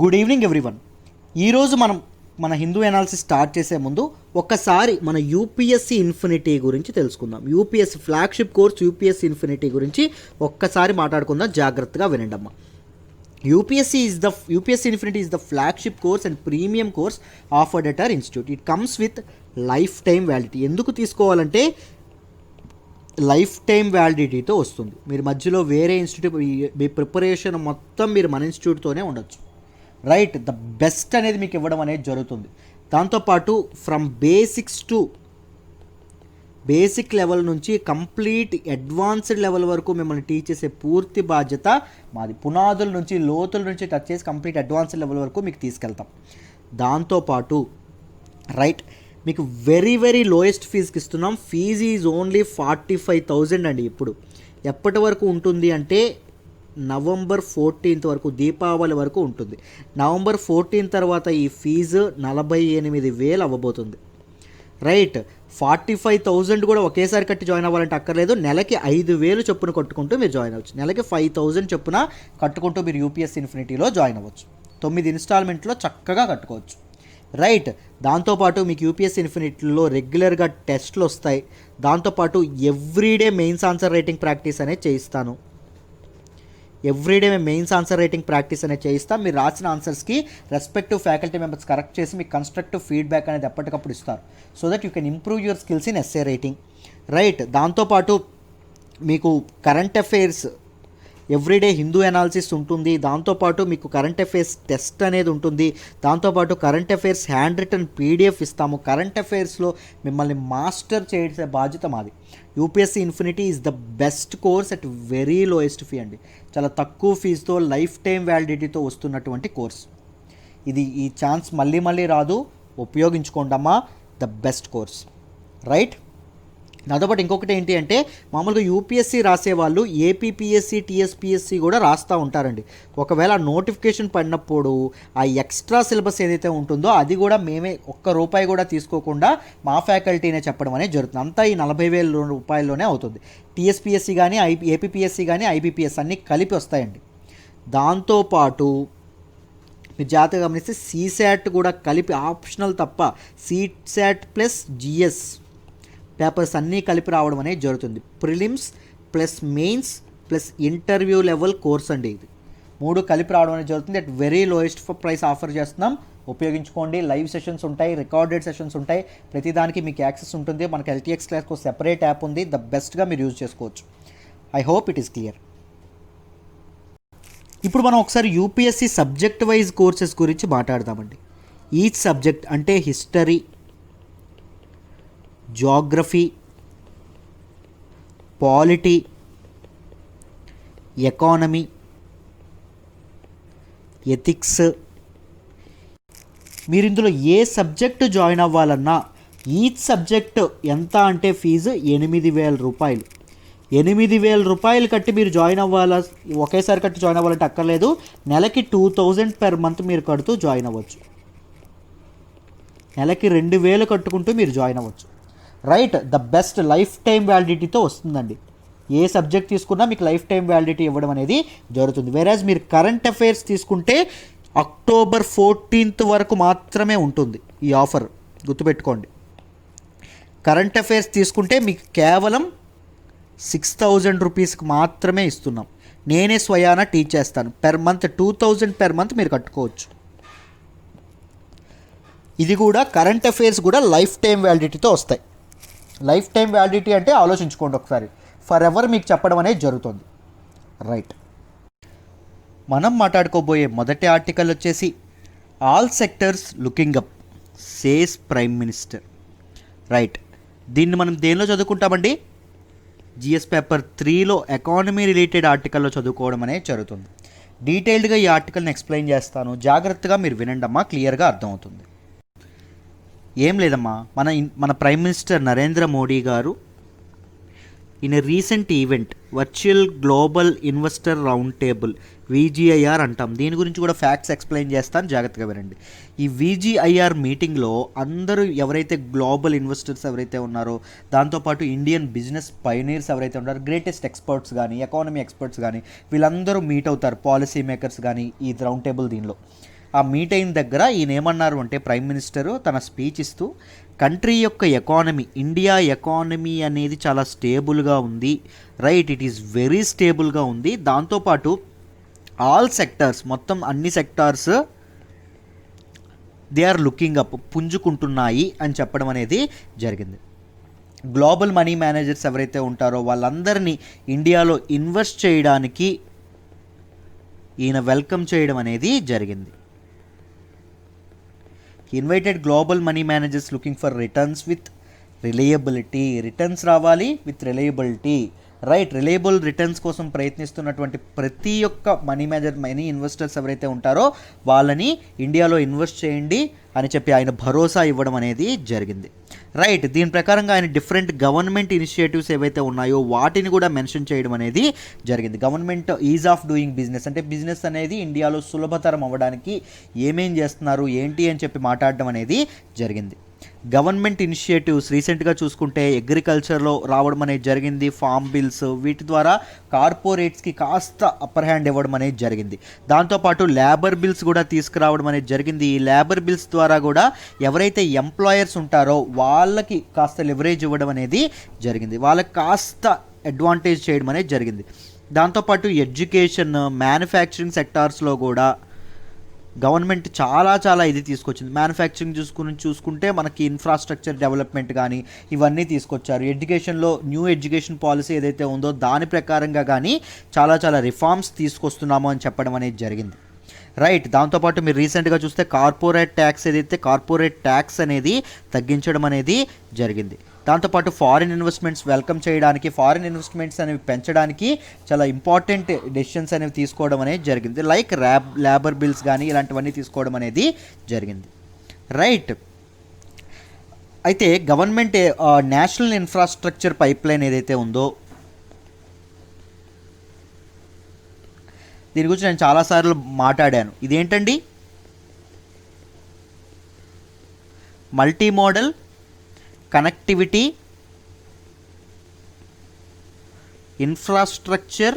Good evening everyone. ఈరోజు మన Hindu analysis start చేసే ముందు ఒక్కసారి మన యూపీఎస్సీ ఇన్ఫినిటీ గురించి తెలుసుకుందాం. UPSC flagship course UPSC infinity గురించి ఒక్కసారి మాట్లాడుకుందాం. జాగ్రత్తగా వినండి అమ్మా. UPSC infinity is the flagship course and premium course offered at our institute. It comes with life time validity. ఎందుకు తీసుకోవాలంటే లైఫ్ టైం వ్యాలిడిటీతో వస్తుంది. మీరు మధ్యలో వేరే ఇన్స్టిట్యూట్ మీ ప్రిపరేషన్ మొత్తం మీరు మన ఇన్స్టిట్యూట్తోనే ఉండొచ్చు. రైట్, ద బెస్ట్ అనేది మీకు ఇవ్వడం అనేది జరుగుతుంది. దాంతోపాటు from basics to basic level నుంచి కంప్లీట్ అడ్వాన్స్డ్ లెవెల్ వరకు మిమ్మల్ని టీచ్ చేసే పూర్తి బాధ్యత మాది. పునాదుల నుంచి లోతుల నుంచి టచ్ చేసి కంప్లీట్ అడ్వాన్స్డ్ లెవెల్ వరకు మీకు తీసుకెళ్తాం. దాంతోపాటు రైట్, మీకు వెరీ వెరీ లోయెస్ట్ ఫీజుకి ఇస్తున్నాం. ఫీజు ఈజ్ ఓన్లీ 45,000 అండి. ఇప్పుడు ఎప్పటి వరకు ఉంటుంది అంటే నవంబర్ 14 వరకు, దీపావళి వరకు ఉంటుంది. నవంబర్ 14 తర్వాత ఈ ఫీజు 48,000 అవ్వబోతుంది. రైట్, 45,000 కూడా ఒకేసారి కట్టి జాయిన్ అవ్వాలంటే అక్కర్లేదు. నెలకి 5,000 చొప్పున కట్టుకుంటూ మీరు జాయిన్ అవ్వచ్చు. నెలకి 5,000 చొప్పున కట్టుకుంటూ మీరు యూపీఎస్సీ ఇన్ఫినిటీలో జాయిన్ అవ్వచ్చు. 9 ఇన్స్టాల్మెంట్లో చక్కగా కట్టుకోవచ్చు. రైట్, దాంతోపాటు మీకు యూపీఎస్సీ ఇన్ఫినిటీలో రెగ్యులర్గా టెస్ట్లు వస్తాయి. దాంతోపాటు everyday mains answer writing practice అనేది చేయిస్తాను. ఎవ్రీడే మేము మెయిన్స్ ఆన్సర్ రైటింగ్ ప్రాక్టీస్ అనేది చేయిస్తాం. మీరు రాసిన ఆన్సర్స్కి రెస్పెక్టివ్ ఫ్యాకల్టీ మెంబర్స్ కరెక్ట్ చేసి మీకు కన్స్ట్రక్టివ్ ఫీడ్బ్యాక్ అనేది ఎప్పటికప్పుడు ఇస్తారు. So that you can improve your skills in essay writing. Right, దాంతోపాటు మీకు current affairs everyday Hindu analysis ఉంటుంది. దాంతోపాటు మీకు కరెంట్ అఫైర్స్ టెస్ట్ అనేది ఉంటుంది. దాంతోపాటు current affairs handwritten PDF ఇస్తాము. కరెంట్ అఫైర్స్లో మిమ్మల్ని మాస్టర్ చేసే బాధ్యత మాది. UPSC infinity is the best course at very lowest fee అండి. చాలా తక్కువ ఫీజుతో లైఫ్ టైం వ్యాలిడిటీతో వస్తున్నటువంటి కోర్స్ ఇది. ఈ ఛాన్స్ మళ్ళీ మళ్ళీ రాదు, ఉపయోగించుకోండమ్మా. The best course. రైట్, దాంతోపాటు ఇంకొకటి ఏంటి అంటే మామూలుగా యూపీఎస్సీ రాసేవాళ్ళు ఏపీపీఎస్సీ టీఎస్పీఎస్సీ కూడా రాస్తూ ఉంటారండి. ఒకవేళ నోటిఫికేషన్ పడినప్పుడు ఆ ఎక్స్ట్రా సిలబస్ ఏదైతే ఉంటుందో అది కూడా మేమే ₹1 కూడా తీసుకోకుండా మా ఫ్యాకల్టీనే చెప్పడం అనేది జరుగుతుంది. అంతా ఈ 40,000 రూపాయల్లోనే అవుతుంది. టీఎస్పీఎస్సీ కానీ ఏపీపీఎస్సీ కానీ ఐబీపీఎస్ అన్నీ కలిపి వస్తాయండి. దాంతోపాటు మీరు జాగ్రత్తగా గమనిస్తే సీశాట్ కూడా కలిపి ఆప్షనల్ తప్ప సీశాట్ ప్లస్ జిఎస్ పేపర్స్ అన్నీ కలిపి రావడం అనేది జరుగుతుంది. Prelims plus mains plus interview level course అండి. ఇది 3 కలిపి రావడం అనేది జరుగుతుంది. At very lowest price offer చేస్తున్నాం. ఉపయోగించుకోండి. లైవ్ సెషన్స్ ఉంటాయి, రికార్డెడ్ సెషన్స్ ఉంటాయి. ప్రతిదానికి మీకు యాక్సెస్ ఉంటుంది. మనకి ఎల్టీఎక్స్ క్లాస్కు సెపరేట్ యాప్ ఉంది. ద బెస్ట్గా మీరు యూజ్ చేసుకోవచ్చు. I hope it is clear. ఇప్పుడు మనం ఒకసారి యూపీఎస్సీ సబ్జెక్ట్ వైజ్ కోర్సెస్ గురించి మాట్లాడదామండి. ఈచ్ సబ్జెక్ట్ అంటే history, geography, polity, economy, ethics, మీరు ఇందులో ఏ సబ్జెక్టు జాయిన్ అవ్వాలన్నా ఈచ్ సబ్జెక్ట్ ఎంత అంటే ఫీజు ₹8,000. ₹8,000 కట్టి మీరు జాయిన్ అవ్వాలా, ఒకేసారి కట్టి జాయిన్ అవ్వాలంటే అక్కర్లేదు. నెలకి 2,000 per month మీరు కడుతూ జాయిన్ అవ్వచ్చు. నెలకి 2,000 కట్టుకుంటూ మీరు జాయిన్ అవ్వచ్చు. Right, the best lifetime వ్యాలిడిటీతో వస్తుందండి. ఏ సబ్జెక్ట్ తీసుకున్నా మీకు లైఫ్ టైం వ్యాలిడిటీ ఇవ్వడం అనేది జరుగుతుంది. వేరేజ్ మీరు కరెంట్ అఫైర్స్ తీసుకుంటే అక్టోబర్ 14 వరకు మాత్రమే ఉంటుంది ఈ ఆఫర్, గుర్తుపెట్టుకోండి. కరెంట్ అఫైర్స్ తీసుకుంటే మీకు కేవలం ₹6,000 మాత్రమే ఇస్తున్నాం. నేనే స్వయానా టీచ్ చేస్తాను. per month 2,000 per month మీరు కట్టుకోవచ్చు. ఇది కూడా కరెంట్ అఫైర్స్ కూడా లైఫ్ టైం వ్యాలిడిటీతో వస్తాయి. లైఫ్ టైం వ్యాలిడిటీ అంటే ఆలోచించుకోండి ఒకసారి, ఫర్ ఎవర్ మీకు చెప్పడం అనేది జరుగుతుంది. రైట్, మనం మాట్లాడుకోబోయే మొదటి ఆర్టికల్ వచ్చేసి all sectors looking up says prime minister. Right, దీన్ని మనం దేనిలో చదువుకుంటామండి? జిఎస్ పేపర్ 3లో ఎకానమీ రిలేటెడ్ ఆర్టికల్లో చదువుకోవడం అనేది జరుగుతుంది. డీటెయిల్డ్గా ఈ ఆర్టికల్ని ఎక్స్ప్లెయిన్ చేస్తాను. జాగ్రత్తగా మీరు వినండమ్మా, క్లియర్గా అర్థమవుతుంది. ఏం లేదమ్మా, మన ప్రైమ్ మినిస్టర్ నరేంద్ర మోడీ గారు in a recent event virtual global investor round table VGIR అంటాం. దీని గురించి కూడా ఫ్యాక్ట్స్ ఎక్స్ప్లెయిన్ చేస్తాను, జాగ్రత్తగా వినండి. ఈ విజిఐఆర్ మీటింగ్లో అందరూ ఎవరైతే గ్లోబల్ ఇన్వెస్టర్స్ ఎవరైతే ఉన్నారో, దాంతోపాటు ఇండియన్ బిజినెస్ పైనీర్స్ ఎవరైతే ఉన్నారో, గ్రేటెస్ట్ ఎక్స్పర్ట్స్ కానీ ఎకానమీ ఎక్స్పర్ట్స్ కానీ వీళ్ళందరూ మీట్ అవుతారు. పాలసీ మేకర్స్ కానీ ఈ రౌండ్ టేబుల్ దీనిలో ఆ మీట్ అయిన దగ్గర ఈయన ఏమన్నారు అంటే ప్రైమ్ మినిస్టరు తన స్పీచ్ ఇస్తూ కంట్రీ యొక్క ఎకానమీ, ఇండియా ఎకానమీ అనేది చాలా స్టేబుల్గా ఉంది, రైట్, ఇట్ ఈస్ వెరీ స్టేబుల్గా ఉంది. దాంతోపాటు ఆల్ సెక్టార్స్, మొత్తం అన్ని sectors they are looking up, పుంజుకుంటున్నాయి అని చెప్పడం అనేది జరిగింది. గ్లోబల్ మనీ మేనేజర్స్ ఎవరైతే ఉంటారో వాళ్ళందరినీ ఇండియాలో ఇన్వెస్ట్ చేయడానికి ఈయన వెల్కమ్ చేయడం అనేది జరిగింది. Invited global money managers looking for returns with reliability, returns రావాలి with reliability, right. Reliable returns కోసం ప్రయత్నిస్తున్నటువంటి ప్రతి ఒక్క మనీ ఇన్వెస్టర్స్ ఎవరైతే ఉంటారో వాళ్ళని ఇండియాలో ఇన్వెస్ట్ చేయండి అని చెప్పి ఆయన భరోసా ఇవ్వడం అనేది జరిగింది, రైట్. దీని ప్రకారంగా ఆయన డిఫరెంట్ గవర్నమెంట్ ఇనిషియేటివ్స్ ఏవైతే ఉన్నాయో వాటిని కూడా మెన్షన్ చేయడం అనేది జరిగింది. Government is of doing business, అంటే బిజినెస్ అనేది ఇండియాలో సులభతరం అవ్వడానికి ఏమేం చేస్తున్నారు ఏంటి అని చెప్పి మాట్లాడడం అనేది జరిగింది. గవర్నమెంట్ ఇనిషియేటివ్స్ రీసెంట్గా చూసుకుంటే అగ్రికల్చర్లో రావడం అనేది జరిగింది, ఫార్మ్ బిల్స్, వీటి ద్వారా కార్పొరేట్స్కి కాస్త అప్పర్ హ్యాండ్ ఇవ్వడం అనేది జరిగింది. దాంతోపాటు లేబర్ బిల్స్ కూడా తీసుకురావడం అనేది జరిగింది. ఈ లేబర్ బిల్స్ ద్వారా కూడా ఎవరైతే ఎంప్లాయర్స్ ఉంటారో వాళ్ళకి కాస్త లివరేజ్ ఇవ్వడం అనేది జరిగింది, వాళ్ళకి కాస్త అడ్వాంటేజ్ చేయడం అనేది జరిగింది. దాంతోపాటు ఎడ్యుకేషన్, మ్యానుఫ్యాక్చరింగ్ సెక్టార్స్లో కూడా గవర్నమెంట్ చాలా ఇది తీసుకొచ్చింది. మ్యానుఫ్యాక్చరింగ్ చూసుకుంటే మనకి ఇన్ఫ్రాస్ట్రక్చర్ డెవలప్మెంట్ కానీ ఇవన్నీ తీసుకొచ్చారు. ఎడ్యుకేషన్లో న్యూ ఎడ్యుకేషన్ పాలసీ ఏదైతే ఉందో దాని ప్రకారంగా కానీ చాలా రిఫార్మ్స్ తీసుకొస్తున్నాము అని చెప్పడం అనేది జరిగింది, రైట్. దాంతోపాటు మీరు రీసెంట్గా చూస్తే కార్పొరేట్ ట్యాక్స్ అనేది తగ్గించడం అనేది జరిగింది. దాంతోపాటు ఫారిన్ ఇన్వెస్ట్మెంట్స్ వెల్కమ్ చేయడానికి, ఫారిన్ ఇన్వెస్ట్మెంట్స్ అనేవి పెంచడానికి చాలా ఇంపార్టెంట్ డెసిషన్స్ అనేవి తీసుకోవడం అనేది జరిగింది, లైక్ లేబర్ బిల్స్ కానీ ఇలాంటివన్నీ తీసుకోవడం అనేది జరిగింది, రైట్. అయితే government national infrastructure pipe line ఏదైతే ఉందో దీని గురించి నేను చాలాసార్లు మాట్లాడాను. ఇదేంటండి? Multi modal connectivity infrastructure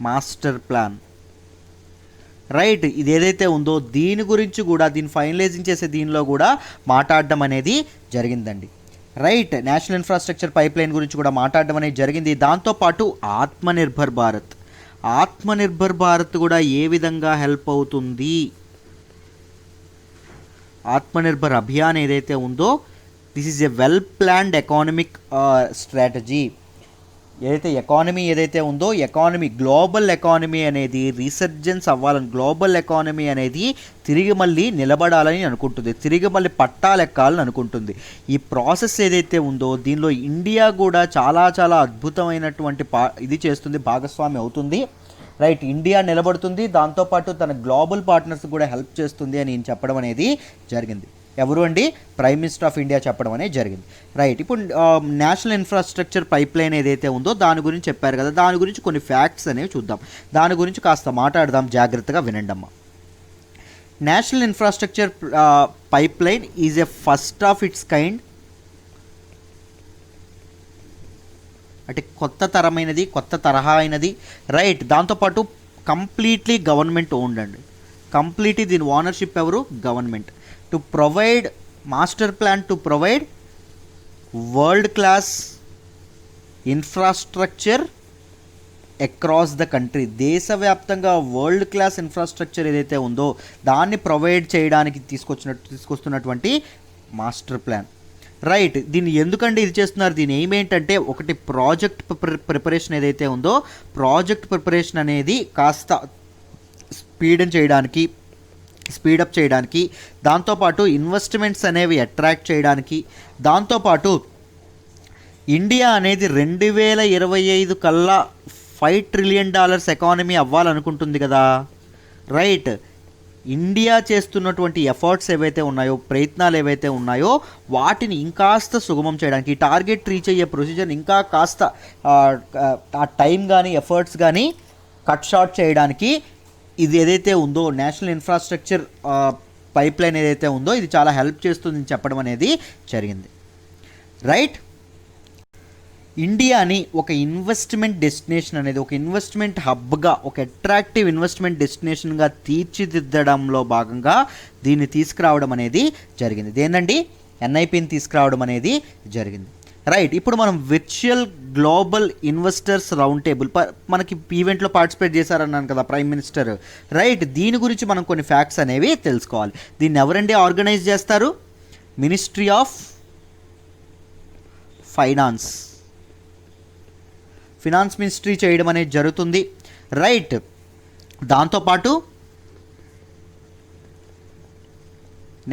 master plan, right. ఇది ఏదైతే ఉందో దీని గురించి కూడా, దీన్ని ఫైనలైజింగ్ చేసే దీనిలో కూడా మాట్లాడడం అనేది జరిగిందండి, right. National infrastructure pipe line గురించి కూడా మాట్లాడడం అనేది జరిగింది. దాంతోపాటు ఆత్మనిర్భర్ భారత్ కూడా ఏ విధంగా హెల్ప్ అవుతుంది, ఆత్మనిర్భర్ అభియాన్ ఏదైతే ఉందో this is a well planned economic strategy. ఏదైతే ఎకానమీ ఏదైతే ఉందో గ్లోబల్ ఎకానమీ అనేది రీసర్జెన్స్ అవ్వాలని, గ్లోబల్ ఎకానమీ అనేది తిరిగి మళ్ళీ నిలబడాలని అనుకుంటుంది, తిరిగి మళ్ళీ పట్టాలెక్కాలని అనుకుంటుంది. ఈ ప్రాసెస్ ఏదైతే ఉందో దీనిలో ఇండియా కూడా చాలా అద్భుతమైనటువంటి ఇది చేస్తుంది, భాగస్వామి అవుతుంది, రైట్. ఇండియా నిలబడుతుంది, దాంతోపాటు తన గ్లోబల్ పార్ట్నర్స్ కూడా హెల్ప్ చేస్తుంది అని నేను చెప్పడం అనేది జరిగింది. ఎవరు అండి? ప్రైమ్ మినిస్టర్ ఆఫ్ ఇండియా చెప్పడం అనేది జరిగింది, రైట్. ఇప్పుడు నేషనల్ ఇన్ఫ్రాస్ట్రక్చర్ పైప్ లైన్ ఏదైతే ఉందో దాని గురించి చెప్పారు కదా, దాని గురించి కొన్ని ఫ్యాక్ట్స్ అనేవి చూద్దాం, దాని గురించి కాస్త మాట్లాడదాం, జాగ్రత్తగా వినండి అమ్మా. National infrastructure pipe line is a first of it's kind, అంటే కొత్త తరహా అయినది, రైట్. దాంతోపాటు కంప్లీట్లీ గవర్నమెంట్ ఓన్డ్ అండి, కంప్లీట్లీ దీని ఓనర్షిప్ ఎవరు? Government. To provide master plan to provide world class infrastructure across the country, దేశవ్యాప్తంగా వరల్డ్ క్లాస్ ఇన్ఫ్రాస్ట్రక్చర్ ఏదైతే ఉందో దాన్ని ప్రొవైడ్ చేయడానికి తీసుకొస్తున్నటువంటి మాస్టర్ ప్లాన్, రైట్. దీన్ని ఎందుకంటే ఇది చేస్తున్నారు, దీని ఎయిమ్ ఏంటంటే ఒకటి ప్రాజెక్ట్ ప్రిపరేషన్ ఏదైతే ఉందో ప్రాజెక్ట్ ప్రిపరేషన్ అనేది కాస్త స్పీడప్ చేయడానికి, దాంతోపాటు ఇన్వెస్ట్మెంట్స్ అనేవి అట్రాక్ట్ చేయడానికి, దాంతోపాటు ఇండియా అనేది 2025 కల్లా $5 trillion ఎకానమీ అవ్వాలనుకుంటుంది కదా, రైట్. ఇండియా చేస్తున్నటువంటి ఎఫర్ట్స్ ఏవైతే ఉన్నాయో, ప్రయత్నాలు ఏవైతే ఉన్నాయో వాటిని ఇంకాస్త సుగమం చేయడానికి, ఈ టార్గెట్ రీచ్ అయ్యే ప్రొసీజర్ ఇంకా కాస్త ఆ టైం కానీ ఎఫర్ట్స్ కానీ కట్ షార్ట్ చేయడానికి ఇది ఏదైతే ఉందో నేషనల్ ఇన్ఫ్రాస్ట్రక్చర్ పైప్ లైన్ ఏదైతే ఉందో ఇది చాలా హెల్ప్ చేస్తుందని చెప్పడం అనేది జరిగింది, రైట్. ఇండియాని ఒక ఇన్వెస్ట్మెంట్ డెస్టినేషన్ అనేది, ఒక ఇన్వెస్ట్మెంట్ హబ్గా, ఒక అట్రాక్టివ్ ఇన్వెస్ట్మెంట్ డెస్టినేషన్గా తీర్చిదిద్దడంలో భాగంగా దీన్ని తీసుకురావడం అనేది జరిగింది. ఇదేంటండి, ఎన్ఐపిని తీసుకురావడం అనేది జరిగింది. రైట్, ఇప్పుడు మనం virtual global investors round table మనకి ఈవెంట్లో పార్టిసిపేట్ చేశారన్నాను కదా ప్రైమ్ మినిస్టర్. రైట్, దీని గురించి మనం కొన్ని ఫ్యాక్ట్స్ అనేవి తెలుసుకోవాలి. దీన్ని ఎవరండి ఆర్గనైజ్ చేస్తారు? మినిస్ట్రీ ఆఫ్ ఫినాన్స్ మినిస్ట్రీ చేయడం అనేది జరుగుతుంది. రైట్, దాంతోపాటు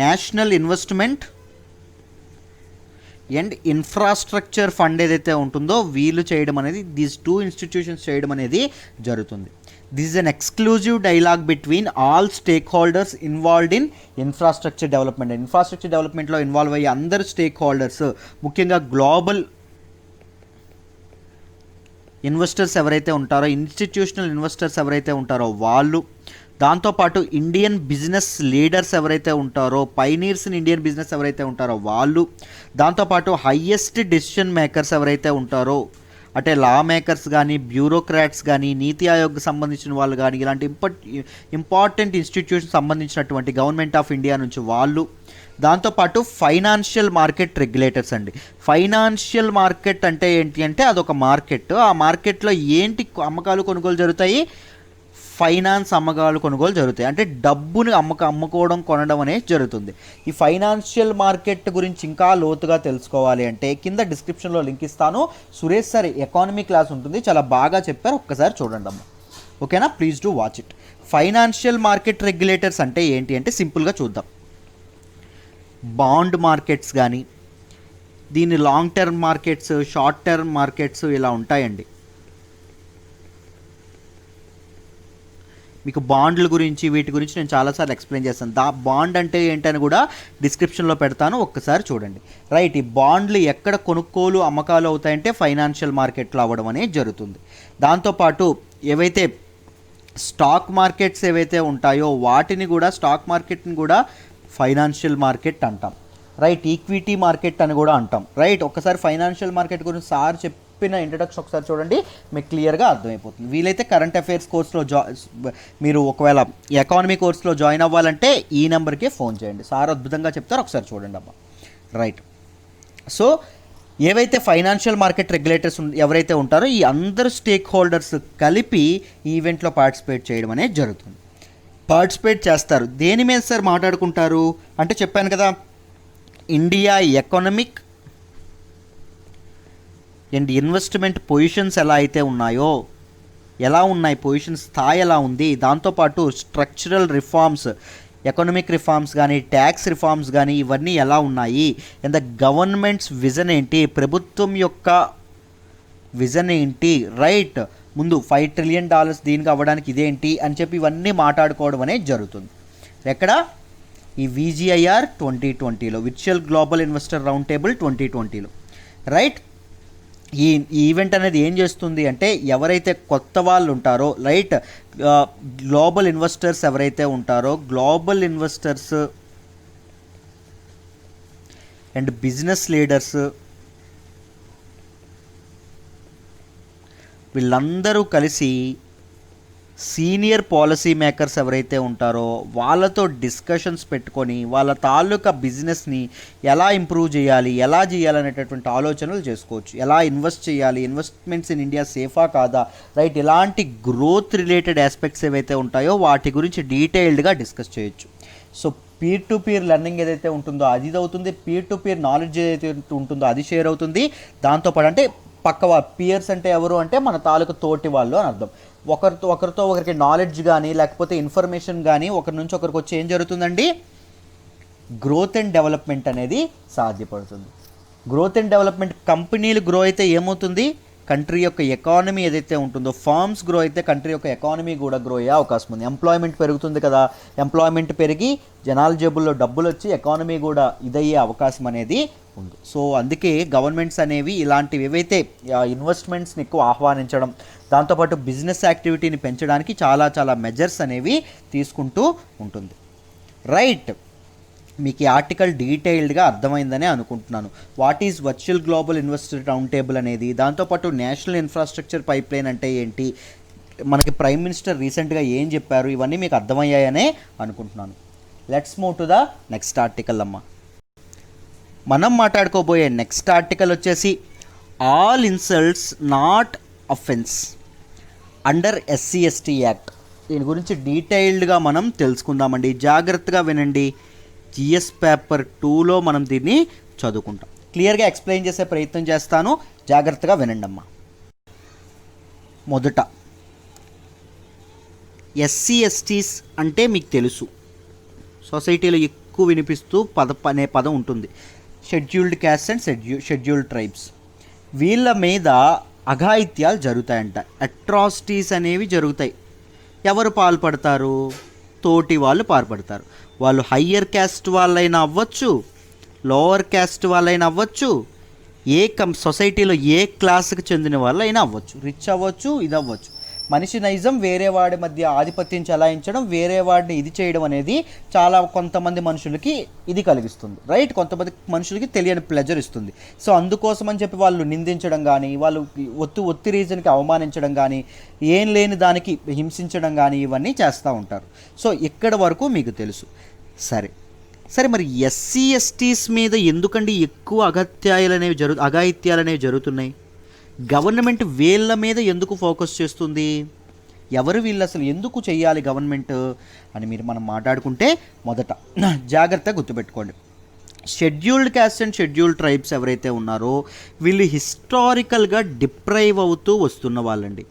national investment and infrastructure fund ఏదైతే ఉంటుందో వీళ్ళు చేయడం అనేది, దీస్ 2 ఇన్స్టిట్యూషన్స్ చేయడం అనేది జరుగుతుంది. This is an exclusive dialogue between all stake holders involved in infrastructure development. Infrastructure డెవలప్మెంట్లో ఇన్వాల్వ్ అయ్యే అందరు స్టేక్ హోల్డర్స్, ముఖ్యంగా గ్లోబల్ ఇన్వెస్టర్స్ ఎవరైతే ఉంటారో, ఇన్స్టిట్యూషనల్ ఇన్వెస్టర్స్ ఎవరైతే ఉంటారో వాళ్ళు, దాంతోపాటు ఇండియన్ బిజినెస్ లీడర్స్ ఎవరైతే ఉంటారో, పైనీర్స్ ఇన్ ఇండియన్ బిజినెస్ ఎవరైతే ఉంటారో వాళ్ళు, దాంతోపాటు హయ్యెస్ట్ డెసిషన్ మేకర్స్ ఎవరైతే ఉంటారో, అంటే లా మేకర్స్ కానీ, బ్యూరోక్రాట్స్ కానీ, నీతి ఆయోగ్కి సంబంధించిన వాళ్ళు కానీ, ఇలాంటి ఇంపార్టెంట్ ఇన్స్టిట్యూషన్ సంబంధించినటువంటి గవర్నమెంట్ ఆఫ్ ఇండియా నుంచి వాళ్ళు, దాంతోపాటు ఫైనాన్షియల్ మార్కెట్ రెగ్యులేటర్స్ అండి. ఫైనాన్షియల్ మార్కెట్ అంటే ఏంటి అంటే అదొక మార్కెట్. ఆ మార్కెట్లో ఏంటి అమ్మకాలు కొనుగోలు జరుగుతాయి? ఫైనాన్స్ అమ్మకాలు కొనుగోలు జరుగుతాయి. అంటే డబ్బుని అమ్ముకోవడం కొనడం అనేది జరుగుతుంది. ఈ ఫైనాన్షియల్ మార్కెట్ గురించి ఇంకా లోతుగా తెలుసుకోవాలి అంటే కింద డిస్క్రిప్షన్లో లింక్ ఇస్తాను. సురేష్ సార్ ఎకానమీ క్లాస్ ఉంటుంది, చాలా బాగా చెప్పారు, ఒక్కసారి చూడండి అమ్మ. ఓకేనా, please do watch it. Financial market regulators అంటే ఏంటి అంటే సింపుల్గా చూద్దాం. బాండ్ మార్కెట్స్ కానీ, దీన్ని long term markets, short term markets ఇలా ఉంటాయండి. మీకు బాండ్ల గురించి వీటి గురించి నేను చాలాసార్లు ఎక్స్ప్లెయిన్ చేస్తాను. బాండ్ అంటే ఏంటని కూడా డిస్క్రిప్షన్లో పెడతాను, ఒక్కసారి చూడండి. రైట్, ఈ బాండ్లు ఎక్కడ కొనుక్కోలు అమ్మకాలు అవుతాయంటే ఫైనాన్షియల్ మార్కెట్లో అవ్వడం అనేది జరుగుతుంది. దాంతోపాటు ఏవైతే స్టాక్ మార్కెట్స్ ఏవైతే ఉంటాయో వాటిని కూడా, స్టాక్ మార్కెట్ని కూడా ఫైనాన్షియల్ మార్కెట్ అంటాం. రైట్, ఈక్విటీ మార్కెట్ అని కూడా అంటాం. రైట్, ఒక్కసారి ఫైనాన్షియల్ మార్కెట్ గురించి సార్ చెప్పిన ఇంట్రడక్షన్ ఒకసారి చూడండి, మీకు క్లియర్గా అర్థమైపోతుంది. వీలైతే కరెంట్ అఫైర్స్ కోర్స్లో మీరు ఒకవేళ ఎకానమీ కోర్స్లో జాయిన్ అవ్వాలంటే ఈ నెంబర్కే ఫోన్ చేయండి, సార్ అద్భుతంగా చెప్తారు, ఒకసారి చూడండి అమ్మా. రైట్, సో ఏవైతే ఫైనాన్షియల్ మార్కెట్ రెగ్యులేటర్స్ ఎవరైతే ఉంటారో ఈ అందరు స్టేక్ హోల్డర్స్ కలిపి ఈ ఈవెంట్లో పార్టిసిపేట్ చేయడం అనేది జరుగుతుంది. పార్టిసిపేట్ చేస్తారు. దేని మీద సార్ మాట్లాడుకుంటారు అంటే చెప్పాను కదా, India economic and investment positions ఎలా అయితే ఉన్నాయో, ఎలా ఉన్నాయి పొజిషన్ స్థాయి ఎలా ఉంది, దాంతోపాటు స్ట్రక్చరల్ రిఫార్మ్స్, ఎకనామిక్ రిఫార్మ్స్ కానీ, ట్యాక్స్ రిఫార్మ్స్ కానీ ఇవన్నీ ఎలా ఉన్నాయి, అండ్ ద గవర్నమెంట్స్ విజన్ ఏంటి, ప్రభుత్వం యొక్క విజన్ ఏంటి. రైట్, ముందు $5 trillion దీనికి అవ్వడానికి ఇదేంటి అని చెప్పి ఇవన్నీ మాట్లాడుకోవడం అనేది జరుగుతుంది. ఎక్కడ? ఈ VGIR 2020లో, virtual global investor round table 2020లో. రైట్, ఈ ఈవెంట్ అనేది ఏం చేస్తుంది అంటే ఎవరైతే కొత్త వాళ్ళు ఉంటారో, రైట్, గ్లోబల్ ఇన్వెస్టర్స్ ఎవరైతే ఉంటారో, global investors and business leaders వీళ్ళందరూ కలిసి సీనియర్ పాలసీ మేకర్స్ ఎవరైతే ఉంటారో వాళ్ళతో డిస్కషన్స్ పెట్టుకొని వాళ్ళ తాలూకా బిజినెస్ని ఎలా ఇంప్రూవ్ చేయాలి, ఎలా చేయాలనేటటువంటి ఆలోచనలు చేసుకోవచ్చు. ఎలా ఇన్వెస్ట్ చేయాలి, ఇన్వెస్ట్మెంట్స్ ఇన్ ఇండియా సేఫా కాదా, రైట్, ఇలాంటి గ్రోత్ రిలేటెడ్ ఆస్పెక్ట్స్ ఏవైతే ఉంటాయో వాటి గురించి డీటెయిల్డ్గా డిస్కస్ చేయొచ్చు. So peer to peer learning ఏదైతే ఉంటుందో అది అవుతుంది, పీర్ టు పీర్ నాలెడ్జ్ ఏదైతే ఉంటుందో అది షేర్ అవుతుంది. దాంతోపాటు అంటే పక్క పియర్స్ అంటే ఎవరు అంటే మన తాలూకు తోటి వాళ్ళు అని అర్థం. ఒకరితో ఒకరికి నాలెడ్జ్ కానీ లేకపోతే ఇన్ఫర్మేషన్ కానీ ఒకరి నుంచి ఒకరికి వచ్చి ఏం జరుగుతుందండి, గ్రోత్ అండ్ డెవలప్మెంట్ అనేది సాధ్యపడుతుంది. గ్రోత్ అండ్ డెవలప్మెంట్, కంపెనీలు గ్రో అయితే ఏమవుతుంది, కంట్రీ యొక్క ఎకానమీ ఏదైతే ఉంటుందో, ఫార్మ్స్ గ్రో అయితే కంట్రీ యొక్క ఎకానమీ కూడా గ్రో అయ్యే అవకాశం ఉంది. ఎంప్లాయ్మెంట్ పెరుగుతుంది కదా, ఎంప్లాయ్మెంట్ పెరిగి జనాల జేబుల్లో డబ్బులు వచ్చి ఎకానమీ కూడా ఇదయ్యే అవకాశం అనేది ఉంది. సో అందుకే గవర్నమెంట్స్ అనేవి ఇలాంటివి ఏవైతే ఇన్వెస్ట్మెంట్స్ని ఎక్కువ ఆహ్వానించడం, దాంతోపాటు బిజినెస్ యాక్టివిటీని పెంచడానికి చాలా మెజర్స్ అనేవి తీసుకుంటూ ఉంటుంది. రైట్, మీకు ఈ ఆర్టికల్ డీటెయిల్డ్గా అర్థమైందనే అనుకుంటున్నాను. What is virtual global investor round table అనేది, దాంతోపాటు నేషనల్ ఇన్ఫ్రాస్ట్రక్చర్ పైప్లైన్ అంటే ఏంటి, మనకి ప్రైమ్ మినిస్టర్ రీసెంట్గా ఏం చెప్పారు, ఇవన్నీ మీకు అర్థమయ్యాయనే అనుకుంటున్నాను. Let's move to the next article అమ్మ. మనం మాట్లాడుకోబోయే నెక్స్ట్ ఆర్టికల్ వచ్చేసి all insults not offence under SC ST act. దీని గురించి డీటెయిల్డ్గా మనం తెలుసుకుందామండి. జాగ్రత్తగా వినండి. జిఎస్ పేపర్ 2లో మనం దీన్ని చదువుకుంటాం. క్లియర్గా ఎక్స్ప్లెయిన్ చేసే ప్రయత్నం చేస్తాను, జాగ్రత్తగా వినండి అమ్మా. మొదట ఎస్సీ ఎస్టీస్ అంటే మీకు తెలుసు, సొసైటీలో ఎక్కువ వినిపిస్తూ అనే పదం ఉంటుంది. Scheduled caste and scheduled tribes. వీళ్ళ మీద అఘాయిత్యాలు జరుగుతాయంట, అట్రాసిటీస్ అనేవి జరుగుతాయి. ఎవరు పాల్పడతారు? తోటి వాళ్ళు పాల్పడతారు. వాళ్ళు హయ్యర్ క్యాస్ట్ వాళ్ళైనా అవ్వచ్చు, లోవర్ క్యాస్ట్ వాళ్ళైనా అవ్వచ్చు, సొసైటీలో ఏ క్లాస్కి చెందిన వాళ్ళైనా అవ్వచ్చు, రిచ్ అవ్వచ్చు, ఇది అవ్వచ్చు. మనిషి నైజం వేరే వాడి మధ్య ఆధిపత్యం చెలాయించడం, వేరే వాడిని ఇది చేయడం అనేది చాలా కొంతమంది మనుషులకి ఇది కలిగిస్తుంది, రైట్? కొంతమంది మనుషులకి తెలియని ప్లెజర్ ఇస్తుంది. సో అందుకోసం అని చెప్పి వాళ్ళు నిందించడం కానీ, వాళ్ళు ఒత్తి రీజన్కి అవమానించడం కానీ, ఏం లేని దానికి హింసించడం కానీ, ఇవన్నీ చేస్తూ ఉంటారు. సో ఇక్కడ వరకు మీకు తెలుసు. సరే మరి ఎస్సీ ఎస్టీస్ మీద ఎందుకండి ఎక్కువ అఘాయిత్యాలు అనేవి జరుగుతున్నాయి? గవర్నమెంట్ వీళ్ళ మీద ఎందుకు ఫోకస్ చేస్తుంది? ఎవరు వీళ్ళు, అసలు ఎందుకు చేయాలి గవర్నమెంట్ అని మనం మాట్లాడుకుంటే, మొదట జాగ్రత్తగా గుర్తుపెట్టుకోండి. Scheduled caste and scheduled tribes ఎవరైతే ఉన్నారో వీళ్ళు హిస్టారికల్గా డిప్రైవ్ అవుతూ వస్తున్న వాళ్ళండి.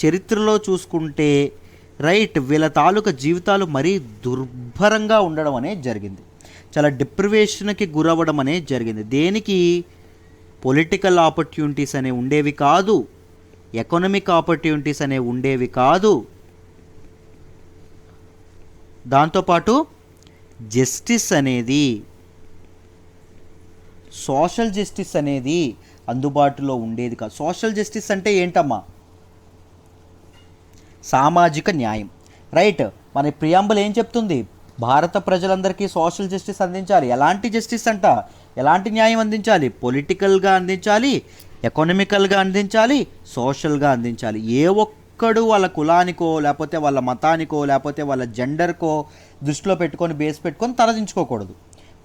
చరిత్రలో చూసుకుంటే రైట్, వీళ్ళ తాలూకా జీవితాలు మరీ దుర్భరంగా ఉండడం అనేది జరిగింది. చాలా డిప్రివేషన్కి గురవ్వడం అనేది జరిగింది. దేనికి? పొలిటికల్ ఆపర్చునిటీస్ అనేవి ఉండేవి కాదు, ఎకనామిక్ ఆపర్చునిటీస్ అనేవి ఉండేవి కాదు. దాంతోపాటు జస్టిస్ అనేది, సోషల్ జస్టిస్ అనేది అందుబాటులో ఉండేది కాదు. సోషల్ జస్టిస్ అంటే ఏంటమ్మా? సామాజిక న్యాయం, రైట్? మన ప్రియాంబుల్ ఏం చెప్తుంది? భారత ప్రజలందరికీ సోషల్ జస్టిస్ అందించాలి. ఎలాంటి జస్టిస్ అంట? ఎలాంటి న్యాయం అందించాలి? పొలిటికల్గా అందించాలి, ఎకనామికల్గా అందించాలి, సోషల్గా అందించాలి. ఏ ఒక్కడు వాళ్ళ కులానికో, లేకపోతే వాళ్ళ మతానికో, లేకపోతే వాళ్ళ జెండర్కో దృష్టిలో పెట్టుకొని, బేస్ పెట్టుకొని తలదించుకోకూడదు.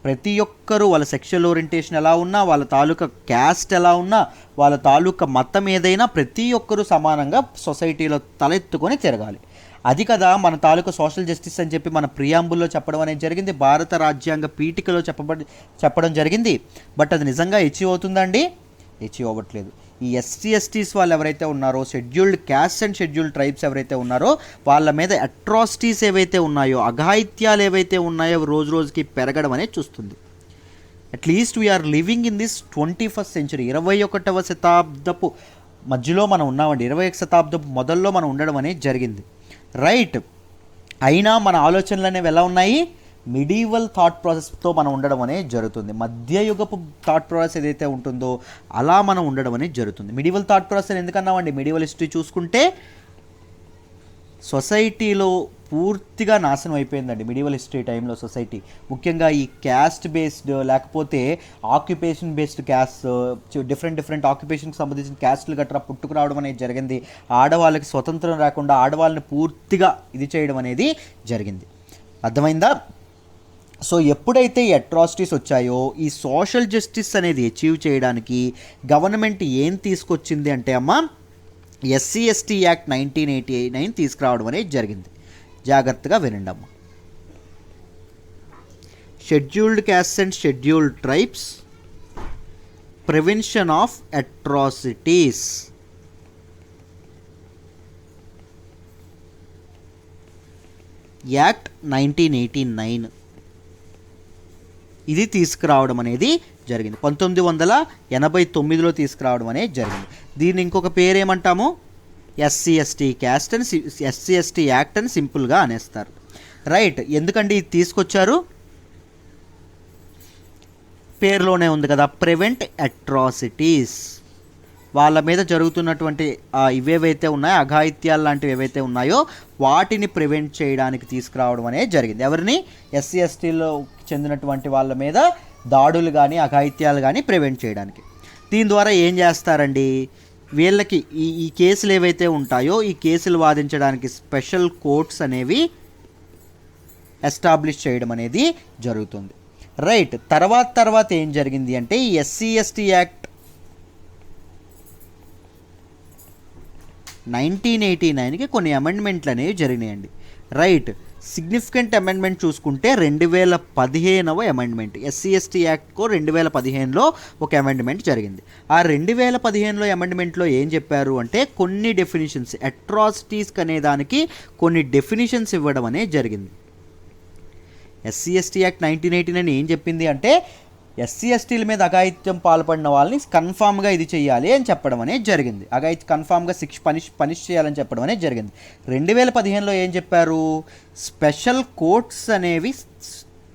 ప్రతి ఒక్కరూ వాళ్ళ సెక్షువల్ ఓరియంటేషన్ ఎలా ఉన్నా, వాళ్ళ తాలూకా క్యాస్ట్ ఎలా ఉన్నా, వాళ్ళ తాలూకా మతం ఏదైనా, ప్రతి ఒక్కరూ సమానంగా సొసైటీలో తలెత్తుకొని తిరగాలి. అది కదా మన తాలూకా సోషల్ జస్టిస్ అని చెప్పి మన ప్రియాంబుల్లో చెప్పడం అనేది జరిగింది, భారత రాజ్యాంగ పీఠికలో చెప్పడం జరిగింది. బట్ అది నిజంగా అచీవ్ అవుతుందండి? అచీవ్ అవ్వట్లేదు. ఈ ఎస్సీ ఎస్టీస్ వాళ్ళు ఎవరైతే ఉన్నారో, scheduled caste and scheduled tribes ఎవరైతే ఉన్నారో వాళ్ళ మీద అట్రాసిటీస్ ఏవైతే ఉన్నాయో, అఘాయిత్యాలు ఏవైతే ఉన్నాయో రోజు రోజుకి పెరగడం అనేది చూస్తుంది. At least we are living in this 21st century, 21వ శతాబ్దపు మధ్యలో మనం ఉన్నామండి. 21వ శతాబ్దపు మొదల్లో మనం ఉండడం అనేది జరిగింది, రైట్? అయినా మన ఆలోచనలు అనేవి ఎలా ఉన్నాయి? మిడీవల్ థాట్ ప్రాసెస్తో మనం ఉండడం అనేది జరుగుతుంది. మధ్యయుగపు థాట్ ప్రాసెస్ ఏదైతే ఉంటుందో అలా మనం ఉండడం అనేది జరుగుతుంది. మిడీవల్ థాట్ ప్రాసెస్ ఎందుకన్నామండి? మిడీవల్ హిస్టరీ చూసుకుంటే సొసైటీలో పూర్తిగా నాశనం అయిపోయిందండి మిడీవల్ హిస్టరీ టైంలో సొసైటీ. ముఖ్యంగా ఈ క్యాస్ట్ బేస్డ్, లేకపోతే ఆక్యుపేషన్ బేస్డ్ క్యాస్ట్, డిఫరెంట్ ఆక్యుపేషన్కి సంబంధించిన క్యాస్ట్లు గట్రా పుట్టుకురావడం అనేది జరిగింది. ఆడవాళ్ళకి స్వతంత్రం రాకుండా ఆడవాళ్ళని పూర్తిగా ఇది చేయడం అనేది జరిగింది. అర్థమైందా? సో ఎప్పుడైతే ఈ అట్రాసిటీస్ వచ్చాయో, ఈ సోషల్ జస్టిస్ అనేది అచీవ్ చేయడానికి గవర్నమెంట్ ఏం తీసుకొచ్చింది అంటే అమ్మ, ఎస్సీ ఎస్టీ యాక్ట్ 1989 తీసుకురావడం అనేది జరిగింది. జాగ్రత్తగా వినండి అమ్మ. Scheduled caste and scheduled tribes prevention of atrocities. Act 1989 ఇది తీసుకురావడం అనేది జరిగింది. 1989లో తీసుకురావడం అనేది జరిగింది. దీన్ని ఇంకొక పేరు ఏమంటాము? ఎస్సీ ఎస్టీ యాక్ట్ అని సింపుల్గా అనేస్తారు, రైట్? ఎందుకండి ఇది తీసుకొచ్చారు? పేరులోనే ఉంది కదా, ప్రివెంట్ అట్రాసిటీస్. వాళ్ళ మీద జరుగుతున్నటువంటి ఇవేవైతే ఉన్నాయో అఘాయిత్యాలు లాంటివి ఏవైతే ఉన్నాయో వాటిని ప్రివెంట్ చేయడానికి తీసుకురావడం అనేది జరిగింది. ఎవరిని? ఎస్సీ ఎస్టీలో చెందినటువంటి వాళ్ళ మీద దాడులు కానీ అఘాయిత్యాలు కానీ ప్రివెంట్ చేయడానికి. దీని ద్వారా ఏం చేస్తారండి, వీళ్ళకి ఈ కేసులు ఏవైతే ఉంటాయో ఈ కేసులు వాదించడానికి స్పెషల్ కోర్ట్స్ అనేవి ఎస్టాబ్లిష్ చేయడం అనేది జరుగుతుంది. రైట్. తర్వాత ఏం జరిగింది అంటే ఈ ఎస్సీ ఎస్టీ యాక్ట్ 1989కి కొన్ని అమెండ్మెంట్లు అనేవి జరిగినాయండి. రైట్. సిగ్నిఫికెంట్ అమెండ్మెంట్ చూసుకుంటే 2015వ అమెండ్మెంట్, ఎస్సీ ఎస్టీ యాక్ట్కు 2015లో ఒక అమెండ్మెంట్ జరిగింది. ఆ 2015లో అమెండ్మెంట్లో ఏం చెప్పారు అంటే కొన్ని డెఫినిషన్స్, అట్రాసిటీస్కి అనే దానికి కొన్ని డెఫినిషన్స్ ఇవ్వడం అనేది జరిగింది. ఎస్సీ ఎస్టీ యాక్ట్ 1989 ఏం చెప్పింది అంటే ఎస్సీ ఎస్టీల మీద అఘాయిత్యం పాల్పడిన వాళ్ళని కన్ఫామ్గా ఇది చేయాలి అని చెప్పడం అనేది జరిగింది. కన్ఫామ్గా పనిష్ చేయాలని చెప్పడం అనేది జరిగింది. 2015లో ఏం చెప్పారు, స్పెషల్ కోర్ట్స్ అనేవి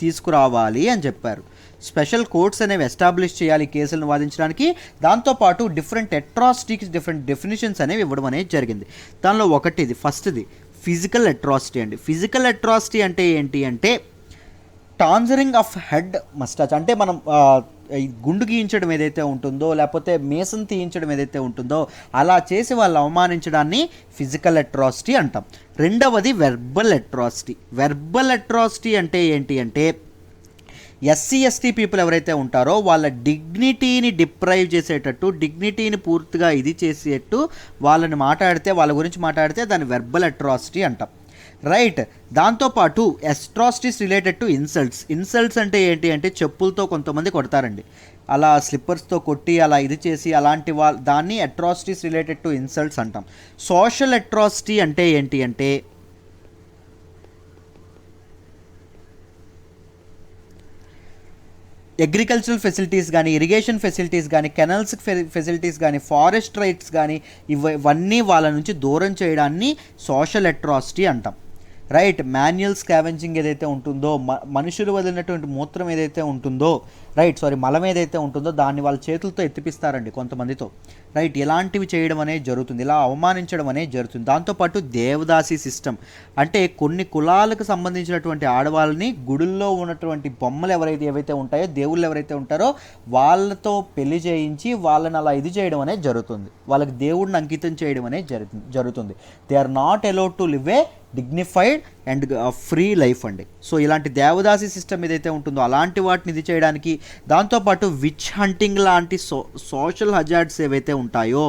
తీసుకురావాలి అని చెప్పారు. స్పెషల్ కోర్ట్స్ అనేవి ఎస్టాబ్లిష్ చేయాలి కేసులను వాదించడానికి. దాంతోపాటు డిఫరెంట్ అట్రాసిటీకి డిఫరెంట్ డెఫినిషన్స్ అనేవి ఇవ్వడం అనేది జరిగింది. దానిలో ఒకటిది, ఫస్ట్ది ఫిజికల్ అట్రాసిటీ అండి. ఫిజికల్ అట్రాసిటీ అంటే ఏంటి అంటే టాంజరింగ్ ఆఫ్ హెడ్ మస్టాచ్, అంటే మనం గుండు గీయించడం ఏదైతే ఉంటుందో లేకపోతే మేసం తీయించడం ఏదైతే ఉంటుందో అలా చేసి వాళ్ళు అవమానించడాన్ని ఫిజికల్ అట్రాసిటీ అంటాం. రెండవది వెర్బల్ అట్రాసిటీ. వెర్బల్ అట్రాసిటీ అంటే ఏంటి అంటే ఎస్సీ ఎస్టీ పీపుల్ ఎవరైతే ఉంటారో వాళ్ళ డిగ్నిటీని డిప్రైవ్ చేసేటట్టు, డిగ్నిటీని పూర్తిగా ఇది చేసేటట్టు వాళ్ళని మాట్లాడితే, వాళ్ళ గురించి మాట్లాడితే దాన్ని వెర్బల్ అట్రాసిటీ అంటాం. రైట్. దాంతోపాటు అట్రాసిటీస్ రిలేటెడ్ టు ఇన్సల్ట్స్ అంటే ఏంటి అంటే చెప్పులతో కొంతమంది కొడతారండి, అలా స్లిప్పర్స్తో కొట్టి అలా ఇది చేసి అలాంటి దాన్ని అట్రాసిటీస్ రిలేటెడ్ టు ఇన్సల్ట్స్ అంటాం. సోషల్ అట్రాసిటీ అంటే ఏంటి అంటే అగ్రికల్చరల్ ఫెసిలిటీస్ కానీ, ఇరిగేషన్ ఫెసిలిటీస్ కానీ, కెనల్స్ ఫెసిలిటీస్ కానీ, ఫారెస్ట్ రైట్స్ కానీ ఇవన్నీ వాళ్ళ నుంచి దూరం చేయడాన్ని సోషల్ అట్రాసిటీ అంటాం. రైట్. మాన్యువల్ స్కావెంజింగ్ ఏదైతే ఉంటుందో, మనుషులు వదిలినటువంటి మూత్రం ఏదైతే ఉంటుందో, మలం ఏదైతే ఉంటుందో దాన్ని వాళ్ళ చేతులతో ఎత్తిపిస్తారండి కొంతమందితో. రైట్. ఇలాంటివి చేయడం అనేది జరుగుతుంది, ఇలా అవమానించడం అనేది జరుగుతుంది. దాంతోపాటు దేవదాసి సిస్టమ్, అంటే కొన్ని కులాలకు సంబంధించినటువంటి ఆడవాళ్ళని గుడుల్లో ఉన్నటువంటి బొమ్మలు ఏవైతే ఉంటాయో, దేవుళ్ళు ఎవరైతే ఉంటారో వాళ్ళతో పెళ్లి చేయించి వాళ్ళని అలా ఇది చేయడం అనేది జరుగుతుంది, వాళ్ళకి దేవుడిని అంకితం చేయడం అనేది జరుగుతుంది. They are not allowed to live a dignified and free life అండి. సో ఇలాంటి దేవదాసి సిస్టమ్ ఏదైతే ఉంటుందో అలాంటి వాటిని ఇది చేయడానికి, దాంతోపాటు విచ్ హంటింగ్ లాంటి సోషల్ హజార్డ్స్ ఏవైతే ఉంటాయో,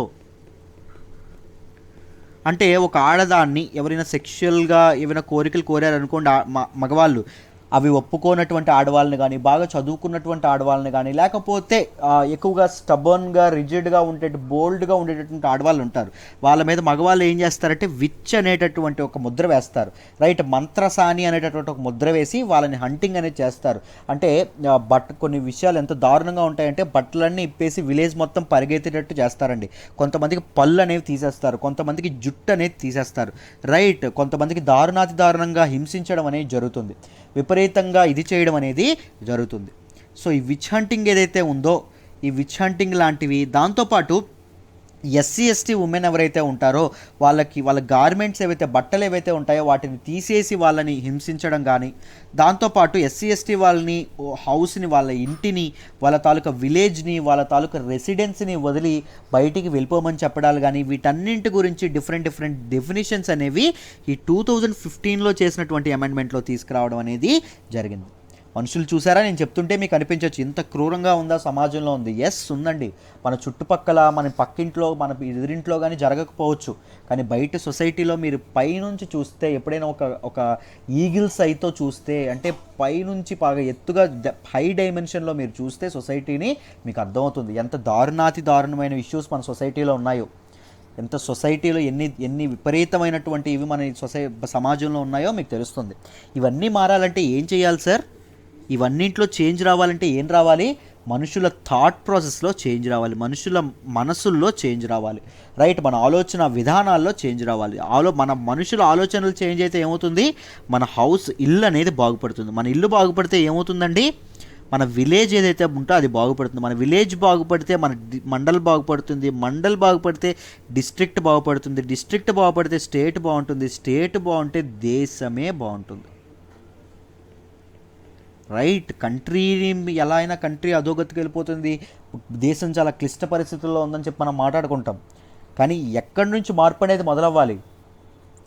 అంటే ఒక ఆడదాన్ని ఎవరైనా సెక్షువల్గా ఏమైనా కోరికలు కోరారనుకోండి మగవాళ్ళు, అవి ఒప్పుకోనటువంటి ఆడవాళ్ళని కానీ, బాగా చదువుకున్నటువంటి ఆడవాళ్ళని కానీ, లేకపోతే ఎక్కువగా స్టబర్న్గా రిజిడ్గా బోల్డ్గా ఉండేటటువంటి ఆడవాళ్ళు ఉంటారు, వాళ్ళ మీద మగవాళ్ళు ఏం చేస్తారంటే విచ్ అనేటటువంటి ఒక ముద్ర వేస్తారు. రైట్. మంత్రసాని అనేటటువంటి ఒక ముద్ర వేసి వాళ్ళని హంటింగ్ అనేది చేస్తారు. అంటే కొన్ని విషయాలు ఎంత దారుణంగా ఉంటాయంటే బట్టలన్నీ ఇప్పేసి విలేజ్ మొత్తం పరిగెత్తేటట్టు చేస్తారండి. కొంతమందికి పళ్ళు అనేవి తీసేస్తారు, కొంతమందికి జుట్టు అనేది తీసేస్తారు. రైట్. కొంతమందికి దారుణంగా హింసించడం అనేది జరుగుతుంది, విపరీతంగా ఇది చేయడం అనేది జరుగుతుంది. సో ఈ విచ్ హంటింగ్ ఏదైతే ఉందో, ఈ విచ్ హంటింగ్ లాంటివి, దాంతోపాటు ఎస్సీ ఎస్టీ ఉమెన్ ఎవరైతే ఉంటారో వాళ్ళ గార్మెంట్స్ బట్టలు ఏవైతే ఉంటాయో వాటిని తీసేసి వాళ్ళని హింసించడం కానీ, దాంతోపాటు ఎస్సీ ఎస్టీ వాళ్ళని హౌస్ని, వాళ్ళ ఇంటిని, వాళ్ళ తాలూకా విలేజ్ని, వాళ్ళ తాలూకా రెసిడెన్స్ని వదిలి బయటికి వెళ్ళిపోమని చెప్పడాలు కానీ, వీటన్నింటి గురించి డిఫరెంట్ డెఫినిషన్స్ అనేవి ఈ 2015లో చేసినటువంటి అమెండ్మెంట్లో తీసుకురావడం అనేది జరిగింది. మనుషులు చూసారా, నేను చెప్తుంటే మీకు అనిపించవచ్చు ఇంత క్రూరంగా ఉందా సమాజంలో ఉంది. ఎస్ ఉందండి. మన చుట్టుపక్కల, మన పక్కింట్లో, మన ఎదురింట్లో కానీ జరగకపోవచ్చు, కానీ బయట సొసైటీలో మీరు పైనుంచి చూస్తే, ఎప్పుడైనా ఒక ఈగిల్స్ అయితే చూస్తే, అంటే పైనుంచి బాగా ఎత్తుగా హై డైమెన్షన్లో మీరు చూస్తే సొసైటీని, మీకు అర్థమవుతుంది ఎంత దారుణమైన ఇష్యూస్ మన సొసైటీలో ఉన్నాయో, ఎంత సొసైటీలో ఎన్ని విపరీతమైనటువంటి ఇవి మన సమాజంలో ఉన్నాయో మీకు తెలుస్తుంది. ఇవన్నీ మారాలంటే ఏం చేయాలి సార్? ఇవన్నింటిలో చేంజ్ రావాలంటే ఏం రావాలి? మనుషుల థాట్ ప్రాసెస్లో చేంజ్ రావాలి, మనుషుల మనసుల్లో చేంజ్ రావాలి. రైట్. మన ఆలోచన విధానాల్లో చేంజ్ రావాలి. మన మనుషుల ఆలోచనలు చేంజ్ అయితే ఏమవుతుంది? మన ఇల్లు అనేది బాగుపడుతుంది. మన ఇల్లు బాగుపడితే ఏమవుతుందండి? మన విలేజ్ ఏదైతే ఉంటో అది బాగుపడుతుంది. మన విలేజ్ బాగుపడితే మన మండల్ బాగుపడుతుంది, మండల్ బాగుపడితే డిస్ట్రిక్ట్ బాగుపడుతుంది, డిస్ట్రిక్ట్ బాగుపడితే స్టేట్ బాగుంటుంది, స్టేట్ బాగుంటే దేశమే బాగుంటుంది. రైట్. కంట్రీని ఎలా అయినా కంట్రీ అధోగతికి వెళ్ళిపోతుంది, దేశం చాలా క్లిష్ట పరిస్థితుల్లో ఉందని చెప్పి మనం మాట్లాడుకుంటాం. కానీ ఎక్కడి నుంచి మార్పు అనేది మొదలవ్వాలి?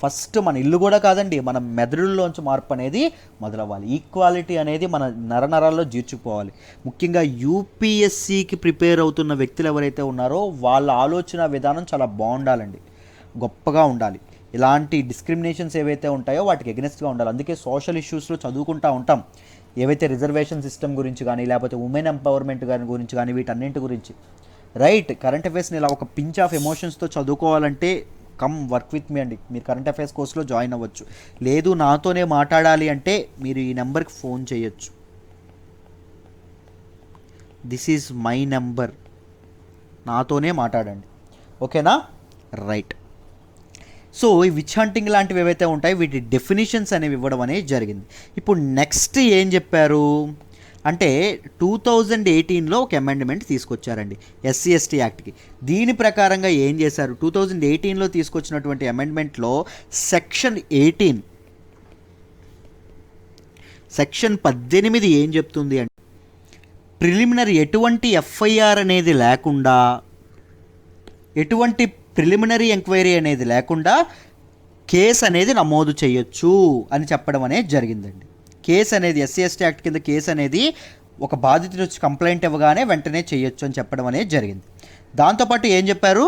ఫస్ట్ మన ఇల్లు కూడా కాదండి, మన మెదడుల్లోంచి మార్పు అనేది మొదలవ్వాలి. ఈక్వాలిటీ అనేది మన నరనరాల్లో జీర్చుకుపోవాలి. ముఖ్యంగా యూపీఎస్సికి ప్రిపేర్ అవుతున్న వ్యక్తులు ఎవరైతే ఉన్నారో వాళ్ళ ఆలోచన విధానం చాలా బాగుండాలండి, గొప్పగా ఉండాలి. ఇలాంటి డిస్క్రిమినేషన్స్ ఏవైతే ఉంటాయో వాటికి ఎగ్నెస్ట్గా ఉండాలి. అందుకే సోషల్ ఇష్యూస్లో చదువుకుంటూ ఉంటాం, ఏవైతే రిజర్వేషన్ సిస్టమ్ గురించి కానీ, లేకపోతే ఉమెన్ ఎంపవర్మెంట్ గురించి కానీ, వీటన్నింటి గురించి. రైట్. కరెంట్ అఫైర్స్ని ఇలా ఒక పించ్ ఆఫ్ ఎమోషన్స్తో చదువుకోవాలంటే కమ్ వర్క్ విత్ మీ అండి. మీరు కరెంట్ అఫైర్స్ కోర్సులో జాయిన్ అవ్వచ్చు. లేదు నాతోనే మాట్లాడాలి అంటే మీరు ఈ నెంబర్కి ఫోన్ చేయొచ్చు. దిస్ ఈజ్ మై నెంబర్, నాతోనే మాట్లాడండి. ఓకేనా? రైట్. సో ఈ విచ్ హంటింగ్ లాంటివి ఏవైతే ఉంటాయో వీటి డెఫినిషన్స్ అనేవి ఇవ్వడం అనేది జరిగింది. ఇప్పుడు నెక్స్ట్ ఏం చెప్పారు అంటే 2018లో ఒక అమెండ్మెంట్ తీసుకొచ్చారండి ఎస్సీ ఎస్టీ యాక్ట్కి. దీని ప్రకారంగా ఏం చేశారు, 2018లో తీసుకొచ్చినటువంటి అమెండ్మెంట్లో సెక్షన్ 18 ఏం చెప్తుంది అంటే ప్రిలిమినరీ ఎటువంటి ఎఫ్ఐఆర్ అనేది లేకుండా, ఎటువంటి ప్రిలిమినరీ ఎంక్వైరీ అనేది లేకుండా కేసు అనేది నమోదు చేయొచ్చు అని చెప్పడం అనేది జరిగిందండి. కేసు అనేది ఎస్సీ ఎస్టీ యాక్ట్ కింద కేసు అనేది ఒక బాధితుడు వచ్చి కంప్లైంట్ ఇవ్వగానే వెంటనే చేయొచ్చు అని చెప్పడం అనేది జరిగింది. దాంతోపాటు ఏం చెప్పారు,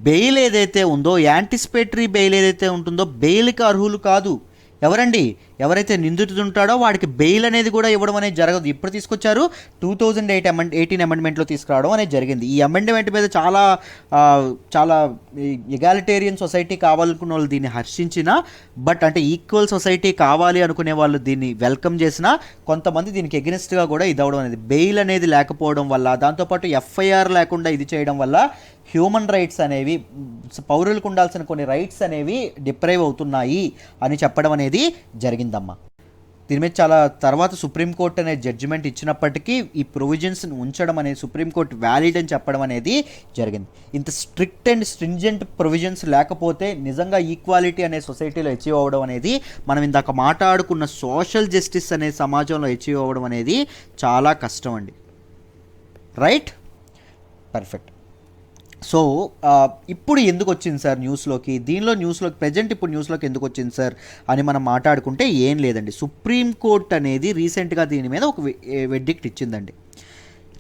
బెయిల్ ఏదైతే ఉందో, యాంటిసిపేటరీ బెయిల్ ఏదైతే ఉంటుందో బెయిల్కి అర్హులు కాదు. ఎవరండి? ఎవరైతే నిందితుడు ఉంటాడో వాడికి బెయిల్ అనేది కూడా ఇవ్వడం అనేది జరగదు. ఇప్పుడు తీసుకొచ్చారు 2018 అమెండ్మెంట్లో తీసుకురావడం అనేది జరిగింది. ఈ అమెండ్మెంట్ మీద చాలా ఎగాలిటేరియన్ సొసైటీ కావాలనుకున్న వాళ్ళు దీన్ని హర్షించిన, బట్ అంటే ఈక్వల్ సొసైటీ కావాలి అనుకునే వాళ్ళు దీన్ని వెల్కమ్ చేసిన, కొంతమంది దీనికి ఎగెనిస్ట్గా కూడా ఇది అవ్వడం అనేది, బెయిల్ అనేది లేకపోవడం వల్ల, దాంతోపాటు ఎఫ్ఐఆర్ లేకుండా ఇది చేయడం వల్ల హ్యూమన్ రైట్స్ అనేవి, పౌరులకు ఉండాల్సిన కొన్ని రైట్స్ అనేవి డిప్రైవ్ అవుతున్నాయి అని చెప్పడం అనేది జరిగిందమ్మా. దీని మీద చాలా తర్వాత సుప్రీంకోర్టు అనే జడ్జిమెంట్ ఇచ్చినప్పటికీ ఈ ప్రొవిజన్స్ని ఉంచడం అనేది సుప్రీంకోర్టు వ్యాలిడ్ అని చెప్పడం అనేది జరిగింది. ఇంత స్ట్రిక్ట్ అండ్ స్ట్రింజెంట్ ప్రొవిజన్స్ లేకపోతే నిజంగా ఈక్వాలిటీ అనే సొసైటీలో అచీవ్ అవ్వడం అనేది, మనం ఇందాక మాట్లాడుకున్న సోషల్ జస్టిస్ అనే సమాజంలో అచీవ్ అవ్వడం అనేది చాలా కష్టం అండి. రైట్. పర్ఫెక్ట్. సో ఇప్పుడు ఎందుకు వచ్చింది సార్ న్యూస్లోకి, ప్రజెంట్ ఇప్పుడు న్యూస్లోకి ఎందుకు వచ్చింది సార్ అని మనం మాట్లాడుకుంటే ఏం లేదండి, సుప్రీంకోర్టు అనేది రీసెంట్గా దీని మీద ఒక వెర్డిక్ట్ ఇచ్చిందండి.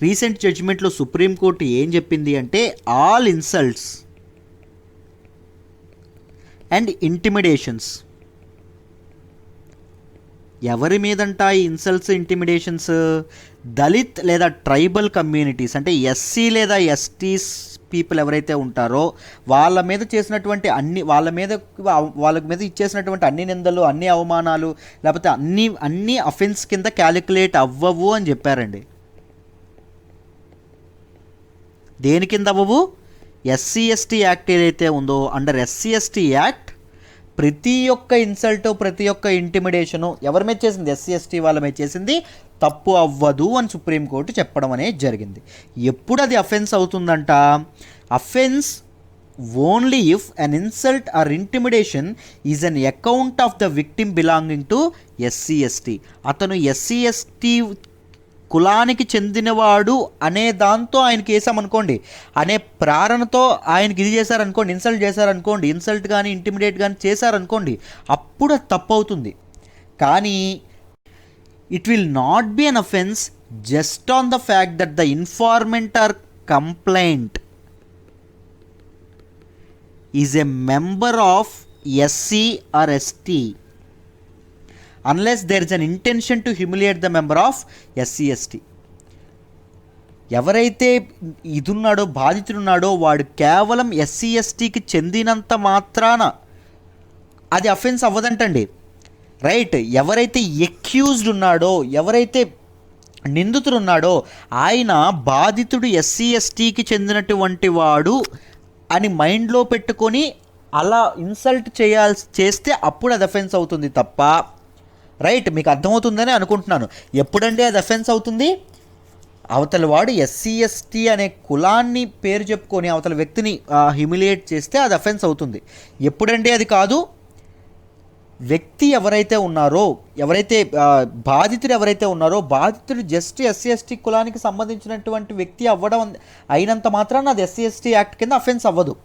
రీసెంట్ జడ్జిమెంట్లో సుప్రీంకోర్టు ఏం చెప్పింది అంటే ఆల్ ఇన్సల్ట్స్ అండ్ ఇంటిమిడేషన్స్, ఎవరి మీదంట ఈ ఇన్సల్ట్స్ ఇంటిమిడేషన్స్, దళిత్ లేదా ట్రైబల్ కమ్యూనిటీస్ అంటే ఎస్సీ లేదా ఎస్టీస్ పీపుల్ ఎవరైతే ఉంటారో వాళ్ళ మీద చేసినటువంటి వాళ్ళ మీద ఇచ్చేసినటువంటి అన్ని నిందలు, అన్ని అవమానాలు, లేకపోతే అన్ని అఫెన్స్ కింద క్యాలిక్యులేట్ అవ్వవు అని చెప్పారండి. దేని కింద అవ్వవు? ఎస్సీ ఎస్టీ యాక్ట్ ఏదైతే ఉందో అండర్ ఎస్సీ ఎస్టీ యాక్ట్ ప్రతి ఒక్క ఇన్సల్ట్, ప్రతి ఒక్క ఇంటిమిడేషను ఎవరి మీద చేసింది, ఎస్సీ ఎస్టీ వాళ్ళ మీద చేసింది తప్పు అవ్వదు అని సుప్రీంకోర్టు చెప్పడం అనేది జరిగింది. ఎప్పుడు అది అఫెన్స్ అవుతుందంట, offence only if an insult or intimidation is on account of the victim belonging to SC ST. అతను ఎస్సీ ఎస్టీ కులానికి చెందినవాడు అనే దాంతో ఆయనకి వేసామనుకోండి, అనే ప్రేరణతో ఆయనకి ఇది చేశారనుకోండి, ఇన్సల్ట్ చేశారనుకోండి, ఇన్సల్ట్ కానీ ఇంటిమిడేట్ కానీ చేశారనుకోండి, అప్పుడు అది తప్పు అవుతుంది. కానీ it will not be an offence just on the fact that the informant or complaint is a member of SC or ST unless there is an intention to humiliate the member of SC ST. ఎవరైతే ఇదున్నాడో, బాధితుడున్నాడో వాడు కేవలం SC ఎస్టీకి చెందినంత మాత్రాన అది offence అవ్వదంటండి. Right. ఎవరైతే accused ఉన్నాడో, ఎవరైతే నిందితుడు ఉన్నాడో ఆయన బాధితుడు ఎస్సీ ఎస్టీకి చెందినటువంటి వాడు అని మైండ్లో పెట్టుకొని అలా ఇన్సల్ట్ చేస్తే అప్పుడు అది అఫెన్స్ అవుతుంది తప్ప, రైట్, మీకు అర్థమవుతుందని అనుకుంటున్నాను. ఎప్పుడంటే అది అఫెన్స్ అవుతుంది, అవతల వాడు ఎస్సీ ఎస్టీ అనే కులాన్ని పేరు చెప్పుకొని అవతల వ్యక్తిని హ్యూమిలియేట్ చేస్తే అది అఫెన్స్ అవుతుంది. ఎప్పుడంటే అది కాదు, వ్యక్తి ఎవరైతే ఉన్నారో, బాధితుడు ఎవరైతే ఉన్నారో, బాధితుడు జస్ట్ ఎస్సీ ఎస్టీ కులానికి సంబంధించినటువంటి వ్యక్తి అవ్వడం అయినంత మాత్రాన అది ఎస్సీ ఎస్టీ యాక్ట్ కింద అఫెన్స్ అవ్వదు.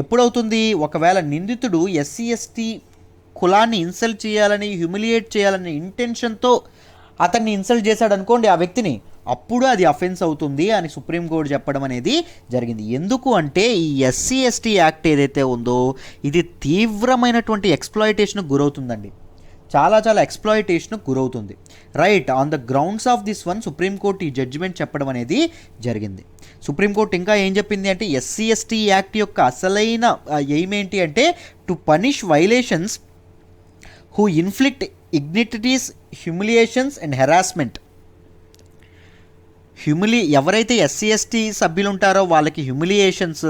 ఎప్పుడవుతుంది? ఒకవేళ నిందితుడు ఎస్సీ ఎస్టీ కులాన్ని ఇన్సల్ట్ చేయాలని, హ్యూమిలియేట్ చేయాలనే ఇంటెన్షన్తో అతన్ని ఇన్సల్ట్ చేశాడు అనుకోండి ఆ వ్యక్తిని, అప్పుడు అది అఫెన్స్ అవుతుంది అని సుప్రీంకోర్టు చెప్పడం అనేది జరిగింది. ఎందుకు అంటే ఈ ఎస్సీ ఎస్టీ యాక్ట్ ఏదైతే ఉందో ఇది తీవ్రమైనటువంటి ఎక్స్ప్లాయిటేషన్కు గురవుతుందండి. చాలా ఎక్స్ప్లాయిటేషన్కు గురవుతుంది. Right, on the grounds of this one supreme court ఈ జడ్జిమెంట్ చెప్పడం అనేది జరిగింది. సుప్రీంకోర్టు ఇంకా ఏం చెప్పింది అంటే ఎస్సీ ఎస్టీ యాక్ట్ యొక్క అసలైన ఎయిమ్ ఏంటి అంటే to punish violations who inflict indignities, humiliations and harassment. ఎవరైతే ఎస్సీ ఎస్టీ సభ్యులు ఉంటారో వాళ్ళకి హ్యూమిలియేషన్స్,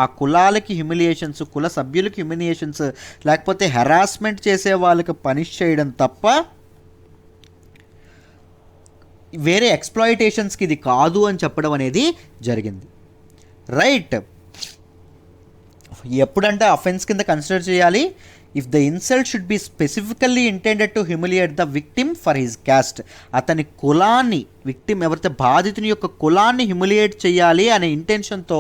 ఆ కులాలకి హ్యూమిలియేషన్స్, కుల సభ్యులకి హ్యూమిలియేషన్స్, లేకపోతే హెరాస్మెంట్ చేసే వాళ్ళకి పనిష్ చేయడం తప్ప వేరే ఎక్స్ప్లాయిటేషన్స్కి ఇది కాదు అని చెప్పడం అనేది జరిగింది. రైట్, ఎప్పుడంటే అఫెన్స్ కింద కన్సిడర్ చేయాలి if the insult should be specifically intended to humiliate the victim for his caste. అతని కులాన్ని, విక్టిమ్ ఎవరైతే బాధితుని యొక్క కులాన్ని హ్యూమిలియేట్ చేయాలి అనే ఇంటెన్షన్తో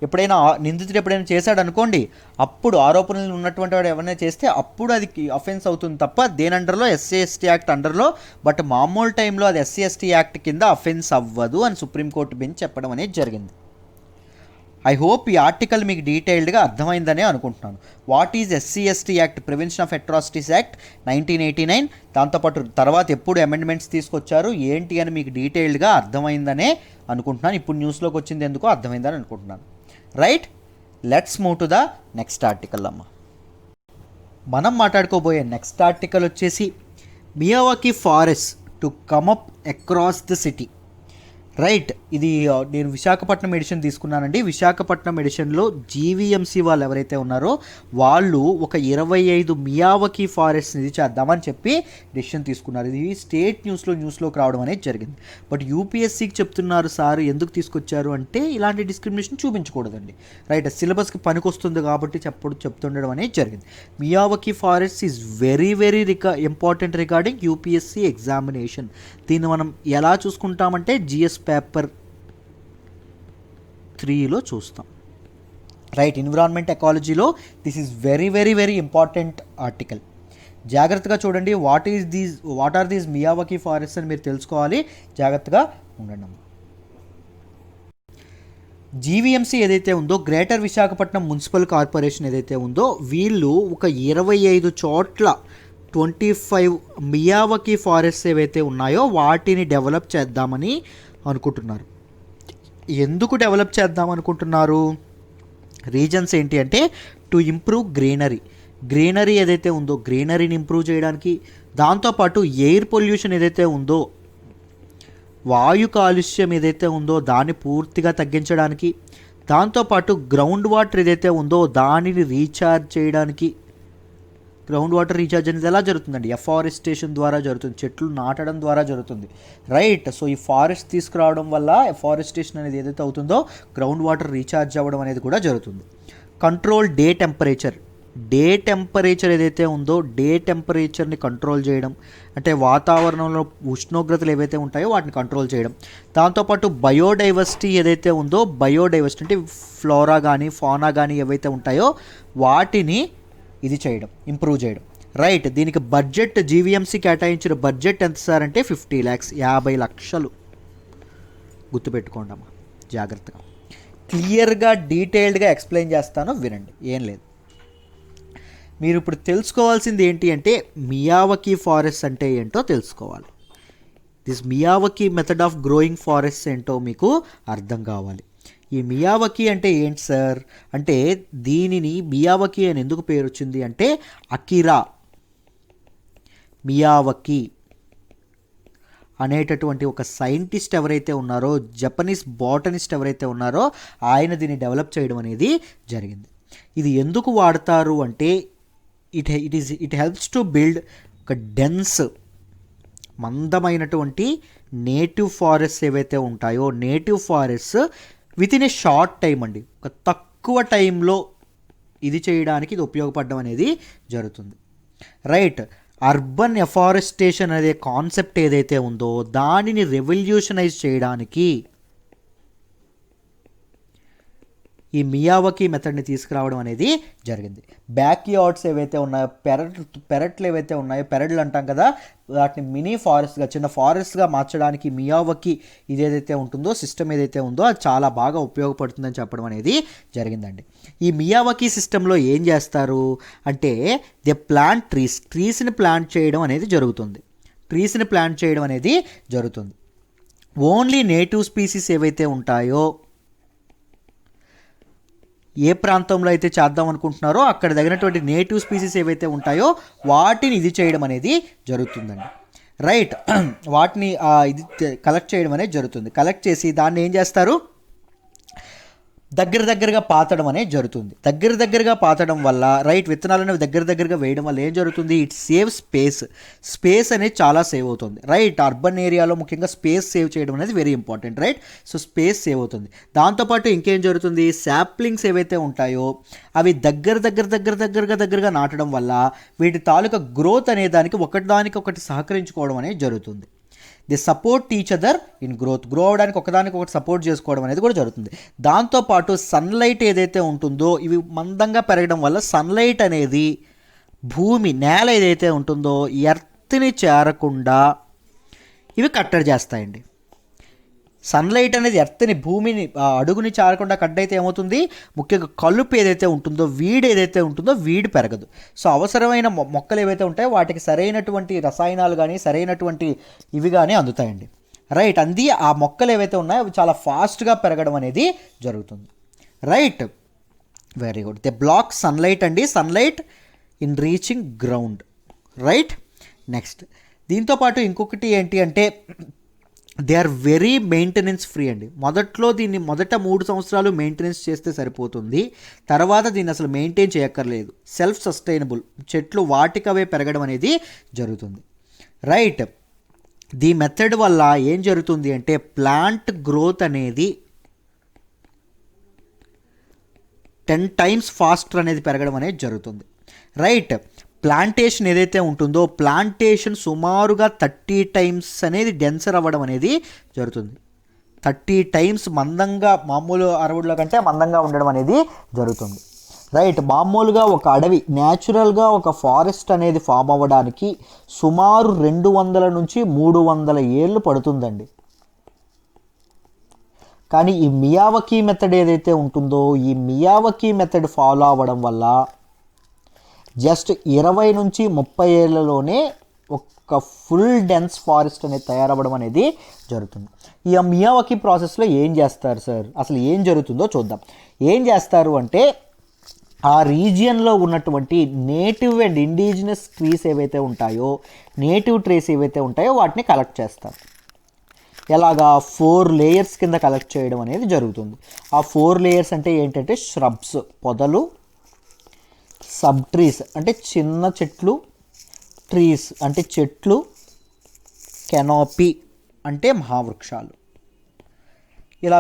ఎప్పుడైనా నిందితుడు ఎప్పుడైనా చేశాడు అనుకోండి, అప్పుడు ఆరోపణలు ఉన్నటువంటి వాడు ఎవరైనా చేస్తే అప్పుడు అది అఫెన్స్ అవుతుంది తప్ప దేని అండర్లో? ఎస్సీ ఎస్టీ యాక్ట్ అండర్లో. బట్ మామూలు టైంలో అది ఎస్సీ ఎస్టీ యాక్ట్ కింద అఫెన్స్ అవ్వదు అని సుప్రీంకోర్టు బెంచ్ చెప్పడం అనేది జరిగింది. ఐ హోప్ ఈ ఆర్టికల్ మీకు డీటెయిల్డ్గా అర్థమైందనే అనుకుంటున్నాను. What is SC ST act, prevention of atrocities act 1989, దాంతోపాటు తర్వాత ఎప్పుడు అమెండ్మెంట్స్ తీసుకొచ్చారు ఏంటి అని మీకు డీటెయిల్డ్గా అర్థమైందనే అనుకుంటున్నాను. ఇప్పుడు న్యూస్లోకి వచ్చింది ఎందుకో అర్థమైందని అనుకుంటున్నాను. Right, let's move to the next article అమ్మ. మనం మాట్లాడుకోబోయే నెక్స్ట్ ఆర్టికల్ వచ్చేసి Miyawaki forest to come up across the city. Right, ఇది నేను విశాఖపట్నం ఎడిషన్ తీసుకున్నానండి. విశాఖపట్నం ఎడిషన్లో జీవీఎంసీ వాళ్ళు ఎవరైతే ఉన్నారో వాళ్ళు ఒక 25 మియావాకీ ఫారెస్ట్ ఇది చేద్దామని చెప్పి డెసిషన్ తీసుకున్నారు. ఇది స్టేట్ న్యూస్లోకి రావడం అనేది జరిగింది. బట్ యూపీఎస్సీకి చెప్తున్నారు సార్ ఎందుకు తీసుకొచ్చారు అంటే ఇలాంటి డిస్క్రిమినేషన్ చూపించకూడదండి. రైట్, సిలబస్కి పనికొస్తుంది కాబట్టి చెప్తుండడం అనేది జరిగింది. Miyawaki forest is very important regarding UPSC examination. దీన్ని మనం ఎలా చూసుకుంటామంటే జిఎస్ పేపర్ 3లో చూస్తాం. రైట్, ఎన్విరాన్మెంట్ ఎకాలజీలో this is very important article. జాగ్రత్తగా చూడండి. What are these Miyawaki forest అని మీరు తెలుసుకోవాలి. జాగ్రత్తగా ఉండండి. జీవీఎంసీ ఏదైతే ఉందో, గ్రేటర్ విశాఖపట్నం మున్సిపల్ కార్పొరేషన్ ఏదైతే ఉందో, వీళ్ళు ఒక 25 చోట్ల 25 మియావాకీ ఫారెస్ట్ ఏవైతే ఉన్నాయో వాటిని డెవలప్ చేద్దామని అనుకుంటున్నారు. ఎందుకు డెవలప్ చేద్దాం అనుకుంటున్నారు? రీజన్స్ ఏంటి అంటే టు ఇంప్రూవ్ గ్రీనరీ ఏదైతే ఉందో గ్రీనరీని ఇంప్రూవ్ చేయడానికి, దాంతోపాటు ఎయిర్ పొల్యూషన్ ఏదైతే ఉందో, వాయు కాలుష్యం ఏదైతే ఉందో దాన్ని పూర్తిగా తగ్గించడానికి, దాంతోపాటు గ్రౌండ్ వాటర్ ఏదైతే ఉందో దానిని రీఛార్జ్ చేయడానికి. గ్రౌండ్ వాటర్ రీఛార్జ్ అనేది ఎలా జరుగుతుందండి? ఎఫారెస్టేషన్ ద్వారా జరుగుతుంది, చెట్లు నాటడం ద్వారా జరుగుతుంది. రైట్, సో ఈ ఫారెస్ట్ తీసుకురావడం వల్ల ఎఫారెస్టేషన్ అనేది ఏదైతే అవుతుందో గ్రౌండ్ వాటర్ రీఛార్జ్ అవ్వడం అనేది కూడా జరుగుతుంది. కంట్రోల్ డే టెంపరేచర్ ఏదైతే ఉందో డే టెంపరేచర్ని కంట్రోల్ చేయడం, అంటే వాతావరణంలో ఉష్ణోగ్రతలు ఏవైతే ఉంటాయో వాటిని కంట్రోల్ చేయడం. దాంతోపాటు బయోడైవర్సిటీ ఏదైతే ఉందో, బయోడైవర్సిటీ అంటే ఫ్లోరా కానీ ఫానా కానీ ఏవైతే ఉంటాయో వాటిని ఇది చేయడం, ఇంప్రూవ్ చేయడం. రైట్, దీనికి బడ్జెట్ జీవీఎంసీ కేటాయించిన బడ్జెట్ ఎంత సార్ అంటే 50 lakhs, 50 లక్షలు. గుర్తుపెట్టుకోండి అమ్మా జాగ్రత్తగా. క్లియర్గా డీటెయిల్డ్గా ఎక్స్ప్లెయిన్ చేస్తాను, వినండి. ఏం లేదు, మీరు ఇప్పుడు తెలుసుకోవాల్సింది ఏంటి అంటే మియావాకీ ఫారెస్ట్ అంటే ఏంటో తెలుసుకోవాలి. This Miyawaki method of growing forest ఏంటో మీకు అర్థం కావాలి. ఈ మియావాకీ అంటే ఏంటి సార్ అంటే, దీనిని మియావాకీ అని ఎందుకు పేరు వచ్చింది అంటే అకిరా మియావాకీ అనేటటువంటి ఒక సైంటిస్ట్ ఎవరైతే ఉన్నారో, జపనీస్ బాటనిస్ట్ ఎవరైతే ఉన్నారో ఆయన దీన్ని డెవలప్ చేయడం అనేది జరిగింది. ఇది ఎందుకు వాడతారు అంటే ఇట్ హెల్ప్స్ టు బిల్డ్ ఒక డెన్స్ మందమైనటువంటి నేటివ్ ఫారెస్ట్ ఏవైతే ఉంటాయో native forest with in a short time అండి, ఒక తక్కువ టైంలో ఇది చేయడానికి ఇది ఉపయోగపడడం అనేది జరుగుతుంది. రైట్. అర్బన్ ఎఫారెస్టేషన్ అనే కాన్సెప్ట్ ఏదైతే ఉందో దానిని రెవల్యూషనైజ్ చేయడానికి ఈ మియావకీ మెథడ్ని తీసుకురావడం అనేది జరిగింది. బ్యాక్ యార్డ్స్ ఏవైతే ఉన్నాయో, పెరట్లు ఏవైతే ఉన్నాయో, పెరడ్లు అంటాం కదా, వాటిని మినీ ఫారెస్ట్గా, చిన్న ఫారెస్ట్గా మార్చడానికి మియావకీ ఇదేదైతే ఉంటుందో సిస్టమ్ ఏదైతే ఉందో అది చాలా బాగా ఉపయోగపడుతుందని చెప్పడం అనేది జరిగిందండి. ఈ మియావకీ సిస్టంలో ఏం చేస్తారు అంటే దే ప్లాంట్ ట్రీస్ని ప్లాంట్ చేయడం అనేది జరుగుతుంది. ఓన్లీ నేటివ్ స్పీసీస్ ఏవైతే ఉంటాయో, ఏ ప్రాంతంలో అయితే చేద్దాం అనుకుంటున్నారో అక్కడ తగినటువంటి నేటివ్ స్పీసీస్ ఏవైతే ఉంటాయో వాటిని ఇది చేయడం అనేది జరుగుతుందండి. రైట్. వాటిని ఇది కలెక్ట్ చేయడం అనేది జరుగుతుంది. కలెక్ట్ చేసి దాన్ని ఏం చేస్తారు, దగ్గరగా పాతడం అనేది జరుగుతుంది. దగ్గరగా పాతడం వల్ల రైట్ విత్తనాలు అనేవి దగ్గరగా వేయడం వల్ల ఏం జరుగుతుంది, ఇట్ సేవ్ స్పేస్ అనేది చాలా సేవ్ అవుతుంది. రైట్. అర్బన్ ఏరియాలో ముఖ్యంగా స్పేస్ సేవ్ చేయడం అనేది very important. Right. So space save అవుతుంది. దాంతోపాటు ఇంకేం జరుగుతుంది, శాప్లింగ్స్ ఏవైతే ఉంటాయో అవి దగ్గరగా నాటడం వల్ల వీటి తాలూకా గ్రోత్ అనే దానికి ఒకటి సహకరించుకోవడం అనేది జరుగుతుంది. The support each other in growth. Grow అవడానికి ఒకటి సపోర్ట్ చేసుకోవడం అనేది కూడా జరుగుతుంది. దాంతోపాటు సన్లైట్ ఏదైతే ఉంటుందో ఇవి మందంగా పెరగడం వల్ల సన్లైట్ అనేది నేల ఏదైతే ఉంటుందో ఎర్త్ని చేరకుండా ఇవి కట్టడి చేస్తాయండి. సన్లైట్ అనేది ఎర్త్ని భూమిని అడుగుని చేరకుండా కట్టయితే ఏమవుతుంది, ముఖ్యంగా కలుపు ఏదైతే ఉంటుందో వీడి పెరగదు. సో అవసరమైన మొక్కలు ఏవైతే ఉంటాయో వాటికి సరైనటువంటి రసాయనాలు కానీ సరైనటువంటి ఇవి కానీ అందుతాయండి. రైట్. ఆ మొక్కలు ఏవైతే ఉన్నాయో అవి చాలా ఫాస్ట్గా పెరగడం అనేది జరుగుతుంది. Right. Very good. They block sunlight అండి, sunlight in reaching ground. Right. Next దీంతోపాటు ఇంకొకటి ఏంటి అంటే they are very maintenance free అండి. మొదట 3 సంవత్సరాలు మెయింటెనెన్స్ చేస్తే సరిపోతుంది. తర్వాత దీన్ని అసలు మెయింటైన్ చేయక్కర్లేదు. సెల్ఫ్ సస్టైనబుల్, చెట్లు వాటికవే పెరగడం అనేది జరుగుతుంది. రైట్. ది మెథడ్ వల్ల ఏం జరుగుతుంది అంటే ప్లాంట్ గ్రోత్ అనేది 10 times ఫాస్టర్ అనేది పెరగడం అనేది జరుగుతుంది. రైట్. ప్లాంటేషన్ ఏదైతే ఉంటుందో ప్లాంటేషన్ సుమారుగా 30 times అనేది డెన్సర్ అవ్వడం అనేది జరుగుతుంది. 30 times మందంగా, మామూలు అడవుల కంటే మందంగా ఉండడం అనేది జరుగుతుంది. రైట్. మామూలుగా ఒక అడవి న్యాచురల్గా ఒక ఫారెస్ట్ అనేది ఫామ్ అవ్వడానికి సుమారు 200 నుంచి 300 ఏళ్ళు పడుతుందండి. కానీ ఈ మియావకీ మెథడ్ ఏదైతే ఉంటుందో ఈ మియావకీ మెథడ్ ఫాలో అవ్వడం వల్ల జస్ట్ 20 నుంచి 30 ఏళ్లలోనే ఒక ఫుల్ డెన్స్ ఫారెస్ట్ అనేది తయారవ్వడం అనేది జరుగుతుంది. ఈ మియావకీ ప్రాసెస్లో ఏం చేస్తారు సార్, అసలు ఏం జరుగుతుందో చూద్దాం. ఏం చేస్తారు అంటే ఆ రీజియన్లో ఉన్నటువంటి నేటివ్ అండ్ ఇండిజినస్ ట్రీస్ ఏవైతే ఉంటాయో నేటివ్ ట్రీస్ ఏవైతే ఉంటాయో వాటిని కలెక్ట్ చేస్తారు. ఎలాగా 4 layers కింద కలెక్ట్ చేయడం అనేది జరుగుతుంది. ఆ 4 layers అంటే ఏంటంటే ష్రబ్స్ పొదలు, సబ్ ట్రీస్ అంటే చిన్న చెట్లు, ట్రీస్ అంటే చెట్లు, కెనాపీ అంటే మహావృక్షాలు. ఇలా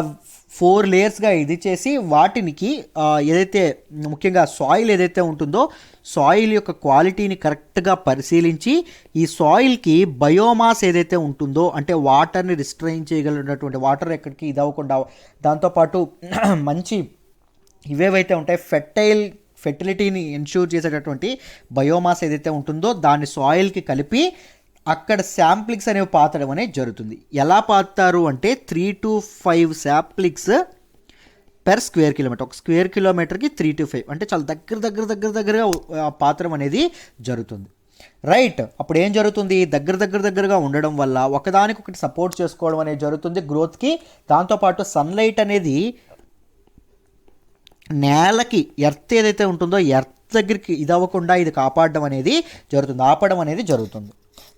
4 layers ఇది చేసి వాటికి ఏదైతే ముఖ్యంగా సాయిల్ ఏదైతే ఉంటుందో సాయిల్ యొక్క క్వాలిటీని కరెక్ట్గా పరిశీలించి ఈ సాయిల్కి బయోమాస్ ఏదైతే ఉంటుందో అంటే వాటర్ని రిస్ట్రైన్ చేయగలిగినటువంటి వాటర్ ఎక్కడికి ఇది అవ్వకుండా, దాంతోపాటు మంచి ఇవేవైతే ఉంటాయి ఫెర్టిలిటీని ఎన్ష్యూర్ చేసేటటువంటి బయోమాస్ ఏదైతే ఉంటుందో దాన్ని సాయిల్కి కలిపి అక్కడ శాంప్లింగ్స్ అనేవి పాతడం అనేది జరుగుతుంది. ఎలా పాతారు అంటే 3 to 5 samplings per square kilometre. ఒక స్క్వేర్ కిలోమీటర్కి 3 to 5 అంటే చాలా దగ్గరగా పాత్రం అనేది జరుగుతుంది. రైట్. అప్పుడు ఏం జరుగుతుంది, దగ్గరగా ఉండడం వల్ల ఒకదానికొకటి సపోర్ట్ చేసుకోవడం అనేది జరుగుతుంది గ్రోత్కి. దాంతోపాటు సన్లైట్ అనేది నేలకి ఎర్త్ ఏదైతే ఉంటుందో ఎర్త్ దగ్గరికి ఇది అవ్వకుండా ఇది కాపాడడం అనేది జరుగుతుంది, ఆపడం అనేది జరుగుతుంది.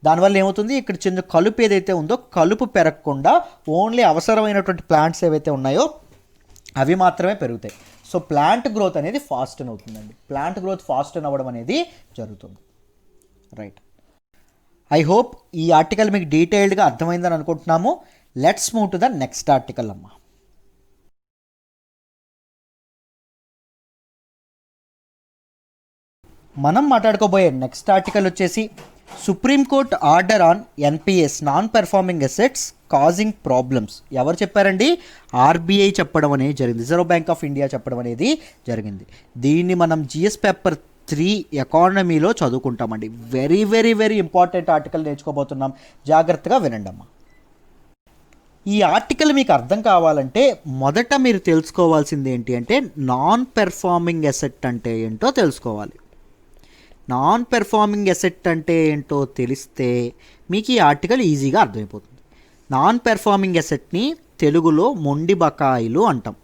దానివల్ల ఏమవుతుంది, ఇక్కడ చిన్న కలుపు ఏదైతే ఉందో కలుపు పెరగకుండా ఓన్లీ అవసరమైనటువంటి ప్లాంట్స్ ఏవైతే ఉన్నాయో అవి మాత్రమే పెరుగుతాయి. సో ప్లాంట్ గ్రోత్ అనేది ఫాస్ట్ అవుతుందండి. ప్లాంట్ గ్రోత్ ఫాస్ట్ అవ్వడం అనేది జరుగుతుంది. రైట్. ఐ హోప్ ఈ ఆర్టికల్ మీకు డీటెయిల్డ్గా అర్థమైందని అనుకుంటున్నాము. Let's move to the next article అమ్మా. మనం మాట్లాడుకోబోయే నెక్స్ట్ ఆర్టికల్ వచ్చేసి supreme court order on NPS, non performing assets causing problems. ఎవరు చెప్పారండి? ఆర్బీఐ చెప్పడం అనేది జరిగింది, రిజర్వ్ బ్యాంక్ ఆఫ్ ఇండియా చెప్పడం అనేది జరిగింది. దీన్ని మనం జిఎస్ పేపర్ 3 ఎకానమీలో చదువుకుంటామండి. Very very very important article నేర్చుకోబోతున్నాం, జాగ్రత్తగా వినండి అమ్మా. ఈ ఆర్టికల్ మీకు అర్థం కావాలంటే మొదట మీరు తెలుసుకోవాల్సింది ఏంటి అంటే నాన్ పెర్ఫార్మింగ్ అసెట్ అంటే ఏంటో తెలుసుకోవాలి. నాన్ పెర్ఫార్మింగ్ అసెట్ అంటే ఏంటో తెలిస్తే మీకు ఈ ఆర్టికల్ ఈజీగా అర్థమైపోతుంది. నాన్ పెర్ఫార్మింగ్ అసెట్ని తెలుగులో మొండి బకాయిలు అంటాం.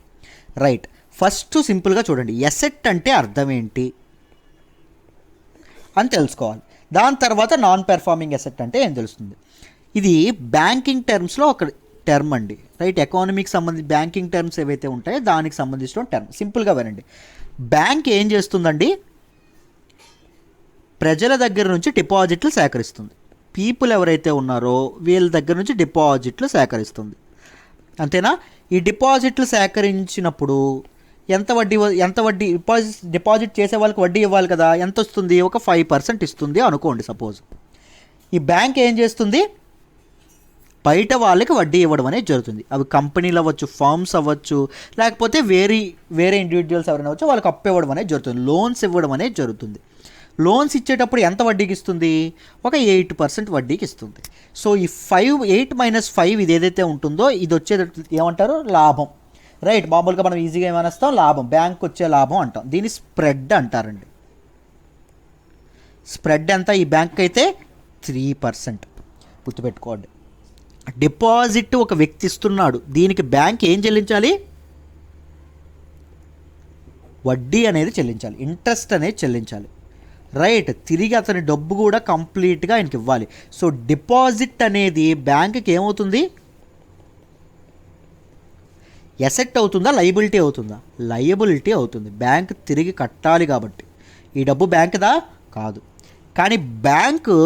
రైట్, ఫస్ట్ సింపుల్గా చూడండి, అసెట్ అంటే అర్థం ఏంటి అని తెలుసుకోవాలి. దాని తర్వాత నాన్ పెర్ఫార్మింగ్ అసెట్ అంటే ఏం తెలుస్తుంది. ఇది బ్యాంకింగ్ టర్మ్స్లో ఒక టర్మ్ అండి. రైట్, ఎకానమీకి సంబంధించి బ్యాంకింగ్ టర్మ్స్ ఏవైతే ఉంటాయో దానికి సంబంధించిన టర్మ్. సింపుల్గా వినండి, బ్యాంక్ ఏం చేస్తుందండి? ప్రజల దగ్గర నుంచి డిపాజిట్లు సేకరిస్తుంది. పీపుల్ ఎవరైతే ఉన్నారో వీళ్ళ దగ్గర నుంచి డిపాజిట్లు సేకరిస్తుంది, అంతేనా? ఈ డిపాజిట్లు సేకరించినప్పుడు ఎంత వడ్డీ డిపాజిట్ చేసే వాళ్ళకి వడ్డీ ఇవ్వాలి కదా. ఎంత వస్తుంది? ఒక 5% ఇస్తుంది అనుకోండి సపోజ్. ఈ బ్యాంక్ ఏం చేస్తుంది? బయట వాళ్ళకి వడ్డీ ఇవ్వడం అనేది జరుగుతుంది. అవి కంపెనీలు అవ్వచ్చు, ఫర్మ్స్ అవ్వచ్చు, లేకపోతే వేరే ఇండివిజువల్స్ ఎవరైనా అవ్వచ్చు, వాళ్ళకి అప్పు ఇవ్వడం అనేది జరుగుతుంది, లోన్స్ ఇవ్వడం అనేది జరుగుతుంది. లోన్స్ ఇచ్చేటప్పుడు ఎంత వడ్డీకి ఇస్తుంది? ఒక 8% వడ్డీకి ఇస్తుంది. సో ఈ 8 - 5 ఇది ఏదైతే ఉంటుందో ఇది వచ్చేది ఏమంటారు? లాభం. రైట్, మామూలుగా మనం ఈజీగా ఏమనేస్తాం? లాభం, బ్యాంక్ వచ్చే లాభం అంటాం. దీన్ని స్ప్రెడ్ అంటారండి. స్ప్రెడ్ ఎంత ఈ బ్యాంక్ అయితే? 3%. గుర్తుపెట్టుకోండి, డిపాజిట్ ఒక వ్యక్తి ఇస్తున్నాడు, దీనికి బ్యాంక్ ఏం చెల్లించాలి? వడ్డీ అనేది చెల్లించాలి, ఇంట్రెస్ట్ అనేది చెల్లించాలి. రైట్, తిరిగి అతని డబ్బు కూడా కంప్లీట్గా ఆయనకి ఇవ్వాలి. సో డిపాజిట్ అనేది బ్యాంకుకి ఏమవుతుంది? ఎసెట్ అవుతుందా, లయబిలిటీ అవుతుందా? లయబిలిటీ అవుతుంది. బ్యాంక్ తిరిగి కట్టాలి కాబట్టి. ఈ డబ్బు బ్యాంకుదా కాదు. కానీ బ్యాంకు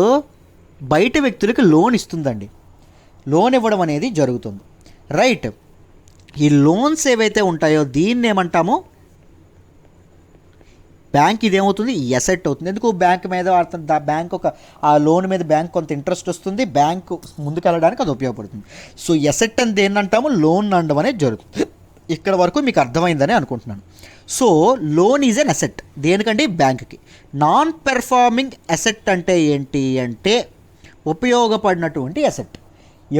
బయట వ్యక్తులకి లోన్ ఇస్తుందండి, లోన్ ఇవ్వడం అనేది జరుగుతుంది. రైట్, ఈ లోన్స్ ఏవైతే ఉంటాయో దీన్ని ఏమంటాము? బ్యాంక్ ఇదేమవుతుంది? ఎసెట్ అవుతుంది. ఎందుకు? బ్యాంక్ మీద బ్యాంక్ ఆ లోన్ మీద బ్యాంక్ కొంత ఇంట్రెస్ట్ వస్తుంది, బ్యాంక్ ముందుకు వెళ్ళడానికి అది ఉపయోగపడుతుంది. సో ఎసెట్ అని దేన్ని అంటాము? లోన్ అనడం అనేది జరుగుతుంది. ఇక్కడ వరకు మీకు అర్థమైందని అనుకుంటున్నాను. So loan is an asset, దేనికండి? బ్యాంక్కి. నాన్ పెర్ఫార్మింగ్ అసెట్ అంటే ఏంటి అంటే ఉపయోగపడినటువంటి అసెట్.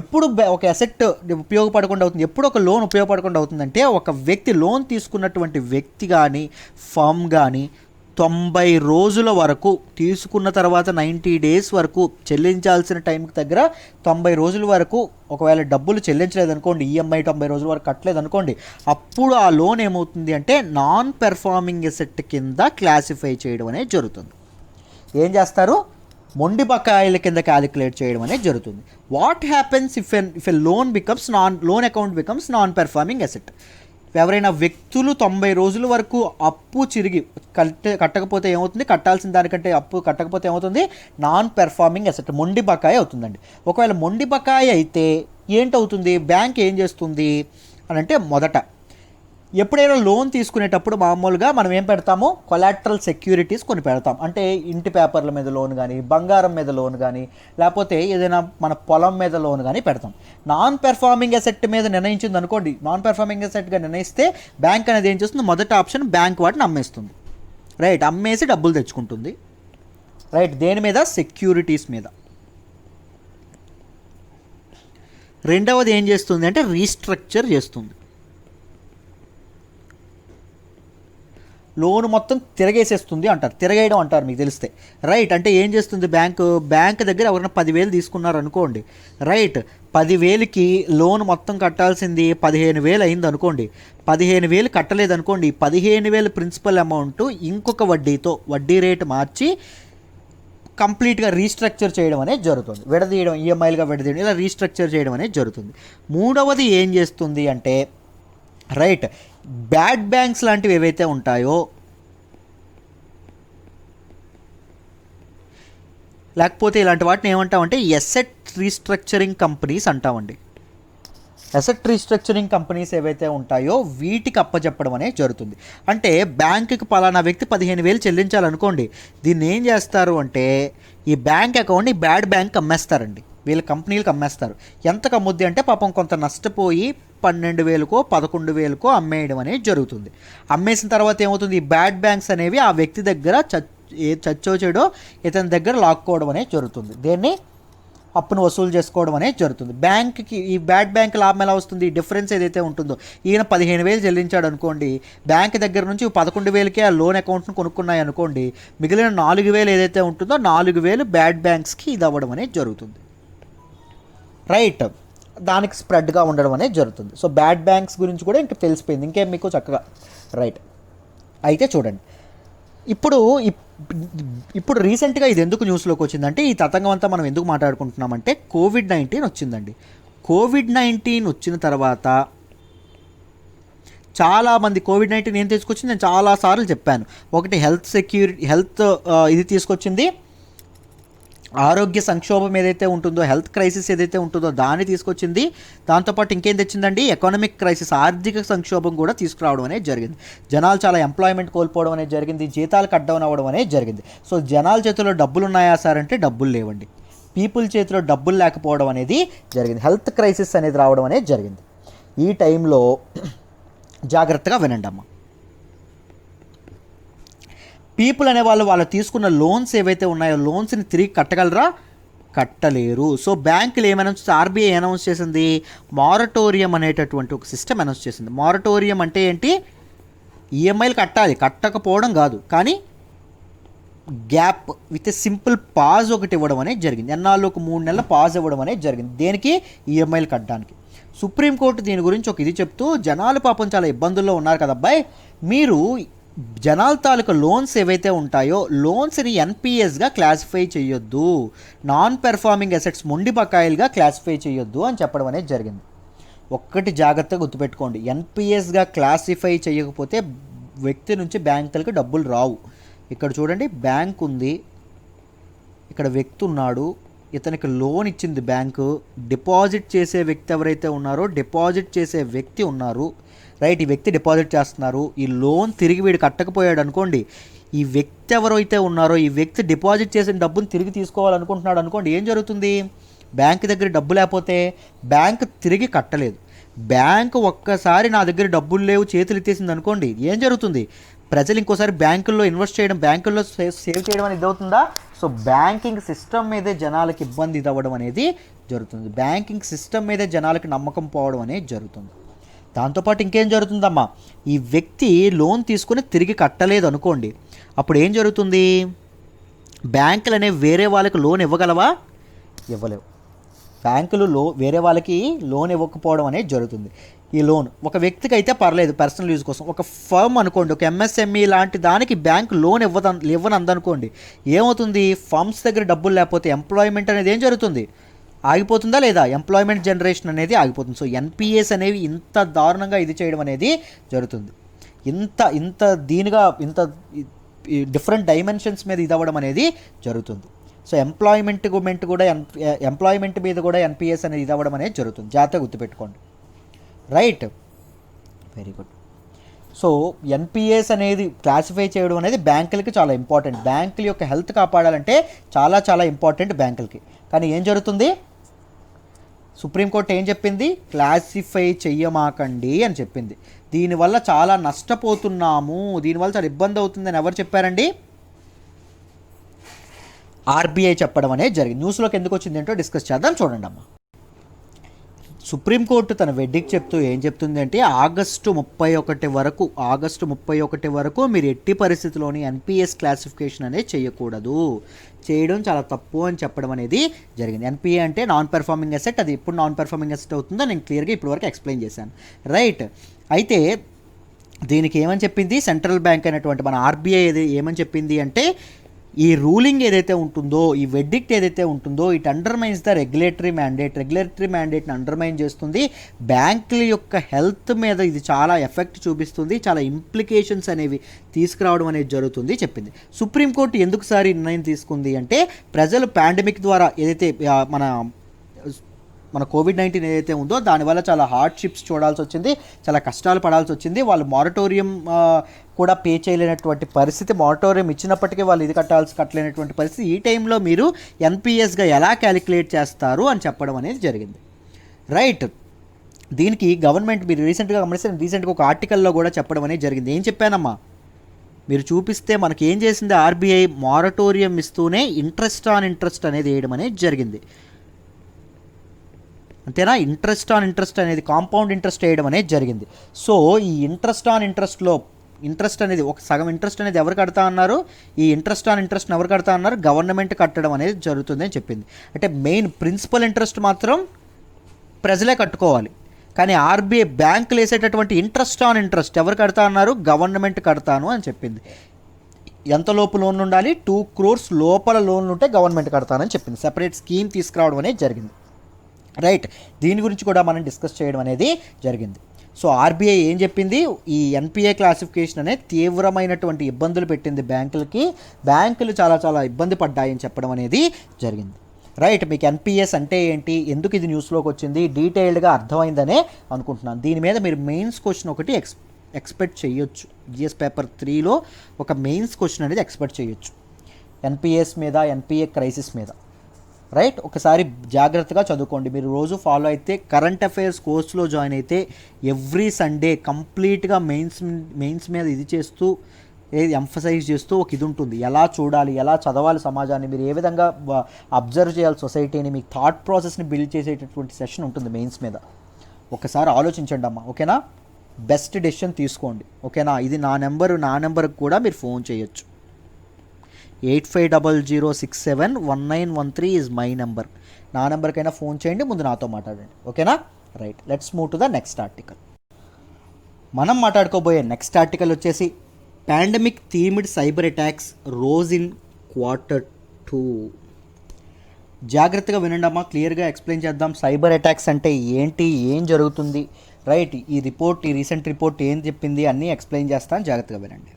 ఎప్పుడు ఒక అసెట్ ఉపయోగపడకుండా అవుతుంది, ఎప్పుడు ఒక లోన్ ఉపయోగపడకుండా అవుతుందంటే ఒక వ్యక్తి, లోన్ తీసుకున్నటువంటి వ్యక్తి కానీ ఫర్మ్ కానీ 90 రోజుల వరకు తీసుకున్న తర్వాత 90 days వరకు చెల్లించాల్సిన టైంకి దగ్గర 90 రోజుల వరకు ఒకవేళ డబ్బులు చెల్లించలేదనుకోండి, ఈఎంఐ 90 రోజుల వరకు కట్టలేదనుకోండి, అప్పుడు ఆ లోన్ ఏమవుతుంది అంటే నాన్ పెర్ఫార్మింగ్ అసెట్ కింద క్లాసిఫై చేయడం అనేది జరుగుతుంది. ఏం చేస్తారు? మొండి బకాయిల కింద క్యాలిక్యులేట్ చేయడం అనేది జరుగుతుంది. What happens if a loan account becomes non performing asset? ఎవరైనా వ్యక్తులు 90 రోజుల వరకు అప్పు చిరిగి కట్టకపోతే ఏమవుతుంది? కట్టాల్సిన దానికంటే అప్పు కట్టకపోతే ఏమవుతుంది? నాన్ పెర్ఫార్మింగ్ అసెట్, మొండి బకాయి అవుతుందండి. ఒకవేళ మొండి బకాయి అయితే ఏంటవుతుంది? బ్యాంక్ ఏం చేస్తుంది అని అంటే, మొదట ఎప్పుడైనా లోన్ తీసుకునేటప్పుడు మామూలుగా మనం ఏం పెడతాము? కొలాటరల్ సెక్యూరిటీస్ కొన్ని పెడతాం. అంటే ఇంటి పేపర్ల మీద లోన్ కానీ, బంగారం మీద లోన్ కానీ, లేకపోతే ఏదైనా మన పొలం మీద లోన్ కానీ పెడతాం. నాన్ పెర్ఫార్మింగ్ అసెట్ మీద నిర్ణయించింది అనుకోండి, నాన్ పెర్ఫార్మింగ్ అసెట్గా నిర్ణయిస్తే బ్యాంక్ అనేది ఏం చేస్తుంది? మొదటి ఆప్షన్, బ్యాంక్ వాటిని అమ్మేస్తుంది. రైట్, అమ్మేసి డబ్బులు తెచ్చుకుంటుంది. రైట్, దేని మీద? సెక్యూరిటీస్ మీద. రెండవది ఏం చేస్తుంది అంటే రీస్ట్రక్చర్ చేస్తుంది. లోన్ మొత్తం తిరగేసేస్తుంది అంటారు, తిరగేయడం అంటారు మీకు తెలిస్తే. రైట్, అంటే ఏం చేస్తుంది? బ్యాంక్ దగ్గర ఎవరైనా 10,000 తీసుకున్నారు అనుకోండి. రైట్, 10,000కి లోన్ మొత్తం కట్టాల్సింది 15,000 అయింది అనుకోండి. 15,000 కట్టలేదనుకోండి, 15,000 ప్రిన్సిపల్ అమౌంట్ ఇంకొక వడ్డీతో వడ్డీ రేటు మార్చి కంప్లీట్గా రీస్ట్రక్చర్ చేయడం అనేది జరుగుతుంది. విడదీయడం, ఈఎంఐలుగా విడదీయడం, ఇలా రీస్ట్రక్చర్ చేయడం అనేది జరుగుతుంది. మూడవది ఏం చేస్తుంది అంటే, రైట్, బ్యాడ్ బ్యాంక్స్ లాంటివి ఏవైతే ఉంటాయో, లేకపోతే ఇలాంటి వాటిని ఏమంటామంటే ఎసెట్ రీస్ట్రక్చరింగ్ కంపెనీస్ అంటామండి. అసెట్ రీస్ట్రక్చరింగ్ కంపెనీస్ ఏవైతే ఉంటాయో వీటికి అప్పచెప్పడం అనేది జరుగుతుంది. అంటే బ్యాంకుకి పలానా వ్యక్తి 15,000 చెల్లించాలనుకోండి, దీన్ని ఏం చేస్తారు అంటే ఈ బ్యాంక్ అకౌంట్ని బ్యాడ్ బ్యాంక్ అమ్మేస్తారండి, వీళ్ళ కంపెనీలకు అమ్మేస్తారు. ఎంతకు అమ్ముద్ది అంటే పాపం కొంత నష్టపోయి 12,000కో 11,000కో అమ్మేయడం అనేది జరుగుతుంది. అమ్మేసిన తర్వాత ఏమవుతుంది, ఈ బ్యాడ్ బ్యాంక్స్ అనేవి ఆ వ్యక్తి దగ్గర చచ్చో చెడో ఇతని దగ్గర లాక్కోవడం అనేది జరుగుతుంది. దీన్ని అప్పును వసూలు చేసుకోవడం అనేది జరుగుతుంది. బ్యాంక్కి ఈ బ్యాడ్ బ్యాంక్ లాభం ఎలా వస్తుంది, డిఫరెన్స్ ఏదైతే ఉంటుందో, ఈయన 15,000 చెల్లించాడు అనుకోండి, బ్యాంక్ దగ్గర నుంచి 11,000కే ఆ లోన్ అకౌంట్ను కొనుక్కున్నాయి అనుకోండి, మిగిలిన 4,000 ఏదైతే ఉంటుందో 4,000 బ్యాడ్ బ్యాంక్స్కి ఇది అవ్వడం అనేది జరుగుతుంది. రైట్, దానికి స్ప్రెడ్గా ఉండడం అనేది జరుగుతుంది. సో బ్యాడ్ బ్యాంక్స్ గురించి కూడా ఇంకా తెలిసిపోయింది, ఇంకేం మీకు చక్కగా. రైట్, అయితే చూడండి, ఇప్పుడు రీసెంట్గా ఇది ఎందుకు న్యూస్లోకి వచ్చిందంటే, ఈ తతంగం అంతా మనం ఎందుకు మాట్లాడుకుంటున్నామంటే కోవిడ్-19 వచ్చిందండి. కోవిడ్-19 వచ్చిన తర్వాత చాలామంది కోవిడ్-19 ఏం తీసుకొచ్చింది నేను చాలాసార్లు చెప్పాను. ఒకటి హెల్త్ ఇది తీసుకొచ్చింది, ఆరోగ్య సంక్షోభం ఏదైతే ఉంటుందో, హెల్త్ క్రైసిస్ ఏదైతే ఉంటుందో దాన్ని తీసుకొచ్చింది. దాంతోపాటు ఇంకేం తెచ్చిందండి, ఎకనామిక్ క్రైసిస్, ఆర్థిక సంక్షోభం కూడా తీసుకురావడం అనేది జరిగింది. జనాలు చాలా ఎంప్లాయ్మెంట్ కోల్పోవడం అనేది జరిగింది, జీతాలు కట్ డౌన్ అవ్వడం అనేది జరిగింది. సో జనాల చేతిలో డబ్బులు ఉన్నాయా సార్ అంటే డబ్బులు లేవండి, పీపుల్ చేతిలో డబ్బులు లేకపోవడం అనేది జరిగింది, హెల్త్ క్రైసిస్ అనేది రావడం అనేది జరిగింది. ఈ టైంలో జాగ్రత్తగా వినండి అమ్మ. పీపుల్ అనేవాళ్ళు వాళ్ళు తీసుకున్న లోన్స్ ఏవైతే ఉన్నాయో లోన్స్ని తిరిగి కట్టగలరా, కట్టలేరు. సో బ్యాంకులు ఏమనౌన్స్, ఆర్బీఐ అనౌన్స్ చేసింది, మారటోరియం అనేటటువంటి ఒక సిస్టమ్ అనౌన్స్ చేసింది. మారటోరియం అంటే ఏంటి, ఈఎంఐలు కట్టాలి, కట్టకపోవడం కాదు, కానీ గ్యాప్ విత్ సింపుల్ పాజ్ ఒకటి ఇవ్వడం అనేది జరిగింది. ఎన్నాళ్ళు ఒక 3 నెలల పాజ్ ఇవ్వడం అనేది జరిగింది, దేనికి, ఈఎంఐలు కట్టడానికి. సుప్రీంకోర్టు దీని గురించి ఒక ఇది చెప్తూ, జనాలు పాపం చాలా ఇబ్బందుల్లో ఉన్నారు కదా అబ్బాయి, మీరు జనాల తాలూకా లోన్స్ ఏవైతే ఉంటాయో లోన్స్ని ఎన్పిఎస్గా క్లాసిఫై చేయొద్దు, నాన్ పెర్ఫార్మింగ్ అసెట్స్ మొండి బకాయిలుగా క్లాసిఫై చేయొద్దు అని చెప్పడం అనేది జరిగింది. ఒక్కటి జాగ్రత్తగా గుర్తుపెట్టుకోండి, ఎన్పిఎస్గా క్లాసిఫై చేయకపోతే వ్యక్తి నుంచి బ్యాంకులకు డబ్బులు రావు. ఇక్కడ చూడండి, బ్యాంక్ ఉంది, ఇక్కడ వ్యక్తి ఉన్నాడు, ఇతనికి లోన్ ఇచ్చింది బ్యాంకు, డిపాజిట్ చేసే వ్యక్తి ఎవరైతే ఉన్నారో డిపాజిట్ చేసే వ్యక్తి ఉన్నారు. రైట్, ఈ వ్యక్తి డిపాజిట్ చేస్తున్నారు, ఈ లోన్ తిరిగి వీడు కట్టకపోయాడు అనుకోండి, ఈ వ్యక్తి ఎవరైతే ఉన్నారో ఈ వ్యక్తి డిపాజిట్ చేసిన డబ్బును తిరిగి తీసుకోవాలనుకుంటున్నాడు అనుకోండి, ఏం జరుగుతుంది, బ్యాంక్ దగ్గర డబ్బు లేకపోతే బ్యాంక్ తిరిగి కట్టలేదు. బ్యాంక్ ఒక్కసారి నా దగ్గర డబ్బులు లేవు చేతులు ఎత్తేసింది అనుకోండి, ఏం జరుగుతుంది, ప్రజలు ఇంకోసారి బ్యాంకుల్లో ఇన్వెస్ట్ చేయడం, బ్యాంకుల్లో సేవ్ చేయడం అనేది ఇదవుతుందా. సో బ్యాంకింగ్ సిస్టమ్ మీదే జనాలకి ఇబ్బంది ఇది అవ్వడం అనేది జరుగుతుంది, బ్యాంకింగ్ సిస్టమ్ మీదే జనాలకి నమ్మకం పోవడం అనేది జరుగుతుంది. దాంతోపాటు ఇంకేం జరుగుతుందమ్మా, ఈ వ్యక్తి లోన్ తీసుకుని తిరిగి కట్టలేదు అనుకోండి, అప్పుడు ఏం జరుగుతుంది, బ్యాంకులు అనేవి వేరే వాళ్ళకి లోన్ ఇవ్వగలవా, ఇవ్వలేవు. బ్యాంకులు వేరే వాళ్ళకి లోన్ ఇవ్వకపోవడం అనేది జరుగుతుంది. ఈ లోన్ ఒక వ్యక్తికి అయితే పర్లేదు పర్సనల్ యూజ్ కోసం, ఒక ఫర్మ్ అనుకోండి, ఒక ఎంఎస్ఎంఈ లాంటి దానికి బ్యాంక్ లోన్ ఇవ్వనందనుకోండి, ఏమవుతుంది, ఫర్మ్స్ దగ్గర డబ్బులు లేకపోతే ఎంప్లాయ్మెంట్ అనేది ఏం జరుగుతుంది, ఆగిపోతుందా లేదా, ఎంప్లాయ్మెంట్ జనరేషన్ అనేది ఆగిపోతుంది. సో ఎన్పిఎస్ అనేవి ఇంత దారుణంగా ఇది చేయడం అనేది జరుగుతుంది, ఇంత దీనిగా ఇంత డిఫరెంట్ డైమెన్షన్స్ మీద ఇది అవ్వడం అనేది జరుగుతుంది. సో ఎంప్లాయ్మెంట్ మీద కూడా ఎన్పిఎస్ అనేది ఇది అవ్వడం అనేది జరుగుతుంది, జాగ్రత్తగా గుర్తుపెట్టుకోండి. Right, very good. So NPS అనేది క్లాసిఫై చేయడం అనేది బ్యాంకులకి చాలా ఇంపార్టెంట్, బ్యాంకుల యొక్క హెల్త్ కాపాడాలంటే చాలా చాలా ఇంపార్టెంట్ బ్యాంకులకి. కానీ ఏం జరుగుతుంది, సుప్రీంకోర్టు ఏం చెప్పింది, క్లాసిఫై చెయ్యమాకండి అని చెప్పింది. దీనివల్ల చాలా నష్టపోతున్నాము, దీనివల్ల చాలా ఇబ్బంది అవుతుందని ఎవరు చెప్పారండి, ఆర్బీఐ చెప్పడం అనేది జరిగింది. న్యూస్లోకి ఎందుకు వచ్చింది ఏంటో డిస్కస్ చేద్దాం, చూడండి అమ్మ. సుప్రీంకోర్టు తన వెడ్డికి చెప్తూ ఏం చెప్తుంది అంటే, ఆగస్టు 31 వరకు మీరు ఎట్టి పరిస్థితిలోని ఎన్పిఎస్ క్లాసిఫికేషన్ అనేది చేయకూడదు, చేయడం చాలా తప్పు అని చెప్పడం అనేది జరిగింది. ఎన్పిఏ అంటే నాన్ పెర్ఫార్మింగ్ అసెట్, అది ఎప్పుడు నాన్ పెర్ఫార్మింగ్ అసెట్ అవుతుందో నేను క్లియర్గా ఇప్పటివరకు ఎక్స్ప్లెయిన్ చేశాను. రైట్, అయితే దీనికి ఏమని చెప్పింది సెంట్రల్ బ్యాంక్ అయినటువంటి మన ఆర్బీఐ ఏమని చెప్పింది అంటే, ఈ రూలింగ్ ఏదైతే ఉంటుందో, ఈ వెర్డిక్ట్ ఏదైతే ఉంటుందో, ఇట్ అండర్మైన్స్ ద రెగ్యులేటరీ మ్యాండేట్ని అండర్మైన్ చేస్తుంది. బ్యాంకుల యొక్క హెల్త్ మీద ఇది చాలా ఎఫెక్ట్ చూపిస్తుంది, చాలా ఇంప్లికేషన్స్ అనేవి తీసుకురావడం అనేది జరుగుతుంది చెప్పింది. సుప్రీంకోర్టు ఎందుకు సారి నిర్ణయం తీసుకుంది అంటే, ప్రజలు పాండమిక్ ద్వారా ఏదైతే మన కోవిడ్-19 ఏదైతే ఉందో దానివల్ల చాలా హార్డ్షిప్స్ చూడాల్సి వచ్చింది, చాలా కష్టాలు పడాల్సి వచ్చింది. వాళ్ళు మారటోరియం కూడా పే చేయలేనటువంటి పరిస్థితి, మారటోరియం ఇచ్చినప్పటికీ వాళ్ళు ఇది కట్టలేనటువంటి పరిస్థితి. ఈ టైంలో మీరు ఎన్పిఎస్గా ఎలా క్యాలిక్యులేట్ చేస్తారు అని చెప్పడం అనేది జరిగింది. రైట్, దీనికి గవర్నమెంట్ మీరు రీసెంట్గా గమనిస్తే రీసెంట్గా ఒక ఆర్టికల్లో కూడా చెప్పడం అనేది జరిగింది. ఏం చెప్పానమ్మా, మీరు చూపిస్తే మనకి ఏం చేసింది, ఆర్బీఐ మారటోరియం ఇస్తూనే ఇంట్రెస్ట్ ఆన్ ఇంట్రెస్ట్ అనేది వేయడం అనేది జరిగింది. అంతేనా, ఇంట్రెస్ట్ ఆన్ ఇంట్రెస్ట్ అనేది కాంపౌండ్ ఇంట్రెస్ట్ వేయడం అనేది జరిగింది. సో ఈ ఇంట్రెస్ట్ ఆన్ ఇంట్రెస్ట్లో ఇంట్రెస్ట్ అనేది ఒక సగం ఇంట్రెస్ట్ అనేది ఎవరు కడతా అన్నారు, ఈ ఇంట్రెస్ట్ ఆన్ ఇంట్రెస్ట్ని ఎవరు కడతా అన్నారు, గవర్నమెంట్ కట్టడం అనేది జరుగుతుంది అని చెప్పింది. అంటే మెయిన్ ప్రిన్సిపల్ ఇంట్రెస్ట్ మాత్రం ప్రజలే కట్టుకోవాలి, కానీ ఆర్బీఐ బ్యాంకులు వేసేటటువంటి ఇంట్రెస్ట్ ఆన్ ఇంట్రెస్ట్ ఎవరు కడతా అన్నారు, గవర్నమెంట్ కడతాను అని చెప్పింది. ఎంత లోపు లోన్లు ఉండాలి, 2 crores లోపల లోన్లు ఉంటే గవర్నమెంట్ కడతానని చెప్పింది. సెపరేట్ స్కీమ్ తీసుకురావడం అనేది జరిగింది. రైట్, దీని గురించి కూడా మనం డిస్కస్ చేయడం అనేది జరిగింది. సో ఆర్బీఐ ఏం చెప్పింది, ఈ ఎన్పిఏ క్లాసిఫికేషన్ అనేది తీవ్రమైనటువంటి ఇబ్బందులు పెట్టింది బ్యాంకులకి, బ్యాంకులు చాలా చాలా ఇబ్బంది పడ్డాయని చెప్పడం అనేది జరిగింది. రైట్, మీకు ఎన్పిఎస్ అంటే ఏంటి, ఎందుకు ఇది న్యూస్లోకి వచ్చింది, డీటెయిల్డ్గా అర్థమైందనే అనుకుంటున్నాను. దీని మీద మీరు మెయిన్స్ క్వశ్చన్ ఒకటి ఎక్స్పెక్ట్ చేయొచ్చు. జిఎస్ పేపర్ 3లో ఒక మెయిన్స్ క్వశ్చన్ అనేది ఎక్స్పెక్ట్ చేయొచ్చు ఎన్పిఎస్ మీద, ఎన్పిఏ క్రైసిస్ మీద. రైట్, ఒకసారి జాగ్రత్తగా చదువుకోండి. మీరు రోజు ఫాలో అయితే, కరెంట్ అఫైర్స్ కోర్సులో జాయిన్ అయితే ఎవ్రీ సండే కంప్లీట్గా మెయిన్స్ మీద ఇది చేస్తూ ఎంఫసైజ్ చేస్తూ ఒక ఇది ఉంటుంది, ఎలా చూడాలి, ఎలా చదవాలి సమాజాన్ని, మీరు ఏ విధంగా అబ్జర్వ్ చేయాలి సొసైటీని, మీకు థాట్ ప్రాసెస్ని బిల్డ్ చేసేటటువంటి సెషన్ ఉంటుంది మెయిన్స్ మీద. ఒకసారి ఆలోచించండి అమ్మా, ఓకేనా, బెస్ట్ డెసిషన్ తీసుకోండి, ఓకేనా. ఇది నా నెంబర్కి కూడా మీరు ఫోన్ చేయొచ్చు. 8500671913 ఈజ్ మై నెంబర్. నా నెంబర్కైనా ఫోన్ చేయండి, ముందు నాతో మాట్లాడండి, ఓకేనా. Right, let's move to the next article. మనం మాట్లాడుకోబోయే నెక్స్ట్ ఆర్టికల్ వచ్చేసి pandemic themed cyber attacks rose in Q2. జాగ్రత్తగా వినండి అమ్మా, క్లియర్గా ఎక్స్ప్లెయిన్ చేద్దాం. సైబర్ అటాక్స్ అంటే ఏంటి, ఏం జరుగుతుంది, రైట్, ఈ రీసెంట్ రిపోర్ట్ ఏం చెప్పింది అన్నీ ఎక్స్ప్లెయిన్ చేస్తాను, జాగ్రత్తగా వినండి.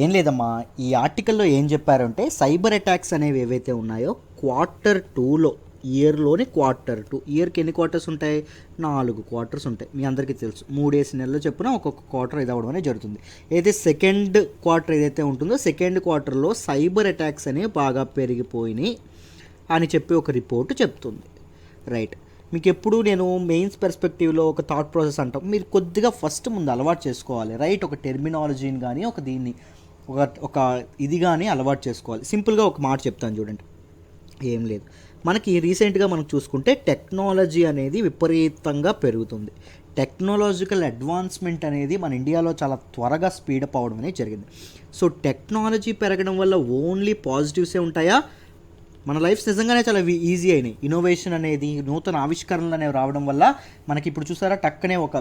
ఏం లేదమ్మా, ఈ ఆర్టికల్లో ఏం చెప్పారంటే, సైబర్ అటాక్స్ అనేవి ఏవైతే ఉన్నాయో Q2లో, ఇయర్లోని Q2, ఇయర్కి ఎన్ని క్వార్టర్స్ ఉంటాయి, 4 క్వార్టర్స్ ఉంటాయి, మీ అందరికీ తెలుసు. 3 నెలలు చెప్పున ఒక్కొక్క క్వార్టర్ ఇది అవ్వడం అనేది జరుగుతుంది. అయితే సెకండ్ క్వార్టర్ ఏదైతే ఉంటుందో, సెకండ్ క్వార్టర్లో సైబర్ అటాక్స్ అనేవి బాగా పెరిగిపోయినాయి అని చెప్పి ఒక రిపోర్ట్ చెప్తుంది. రైట్, మీకు ఎప్పుడు నేను మెయిన్స్ పర్స్పెక్టివ్లో ఒక థాట్ ప్రాసెస్ అంటాం, మీరు కొద్దిగా ఫస్ట్ ముందు అలవాటు చేసుకోవాలి. రైట్, ఒక టెర్మినాలజీని కానీ దీన్ని ఒక ఇది కానీ అలవాటు చేసుకోవాలి. సింపుల్గా ఒక మాట చెప్తాను చూడండి, ఏం లేదు, మనకి రీసెంట్గా మనం చూసుకుంటే టెక్నాలజీ అనేది విపరీతంగా పెరుగుతుంది. టెక్నాలజికల్ అడ్వాన్స్మెంట్ అనేది మన ఇండియాలో చాలా త్వరగా స్పీడప్ అవ్వడం అనేది జరిగింది. సో టెక్నాలజీ పెరగడం వల్ల ఓన్లీ పాజిటివ్సే ఉంటాయా, మన లైఫ్స్ నిజంగానే చాలా ఈజీ అయినాయి. ఇన్నోవేషన్ అనేది, నూతన ఆవిష్కరణలు అనేవి రావడం వల్ల మనకి ఇప్పుడు చూసారా, టక్కనే ఒక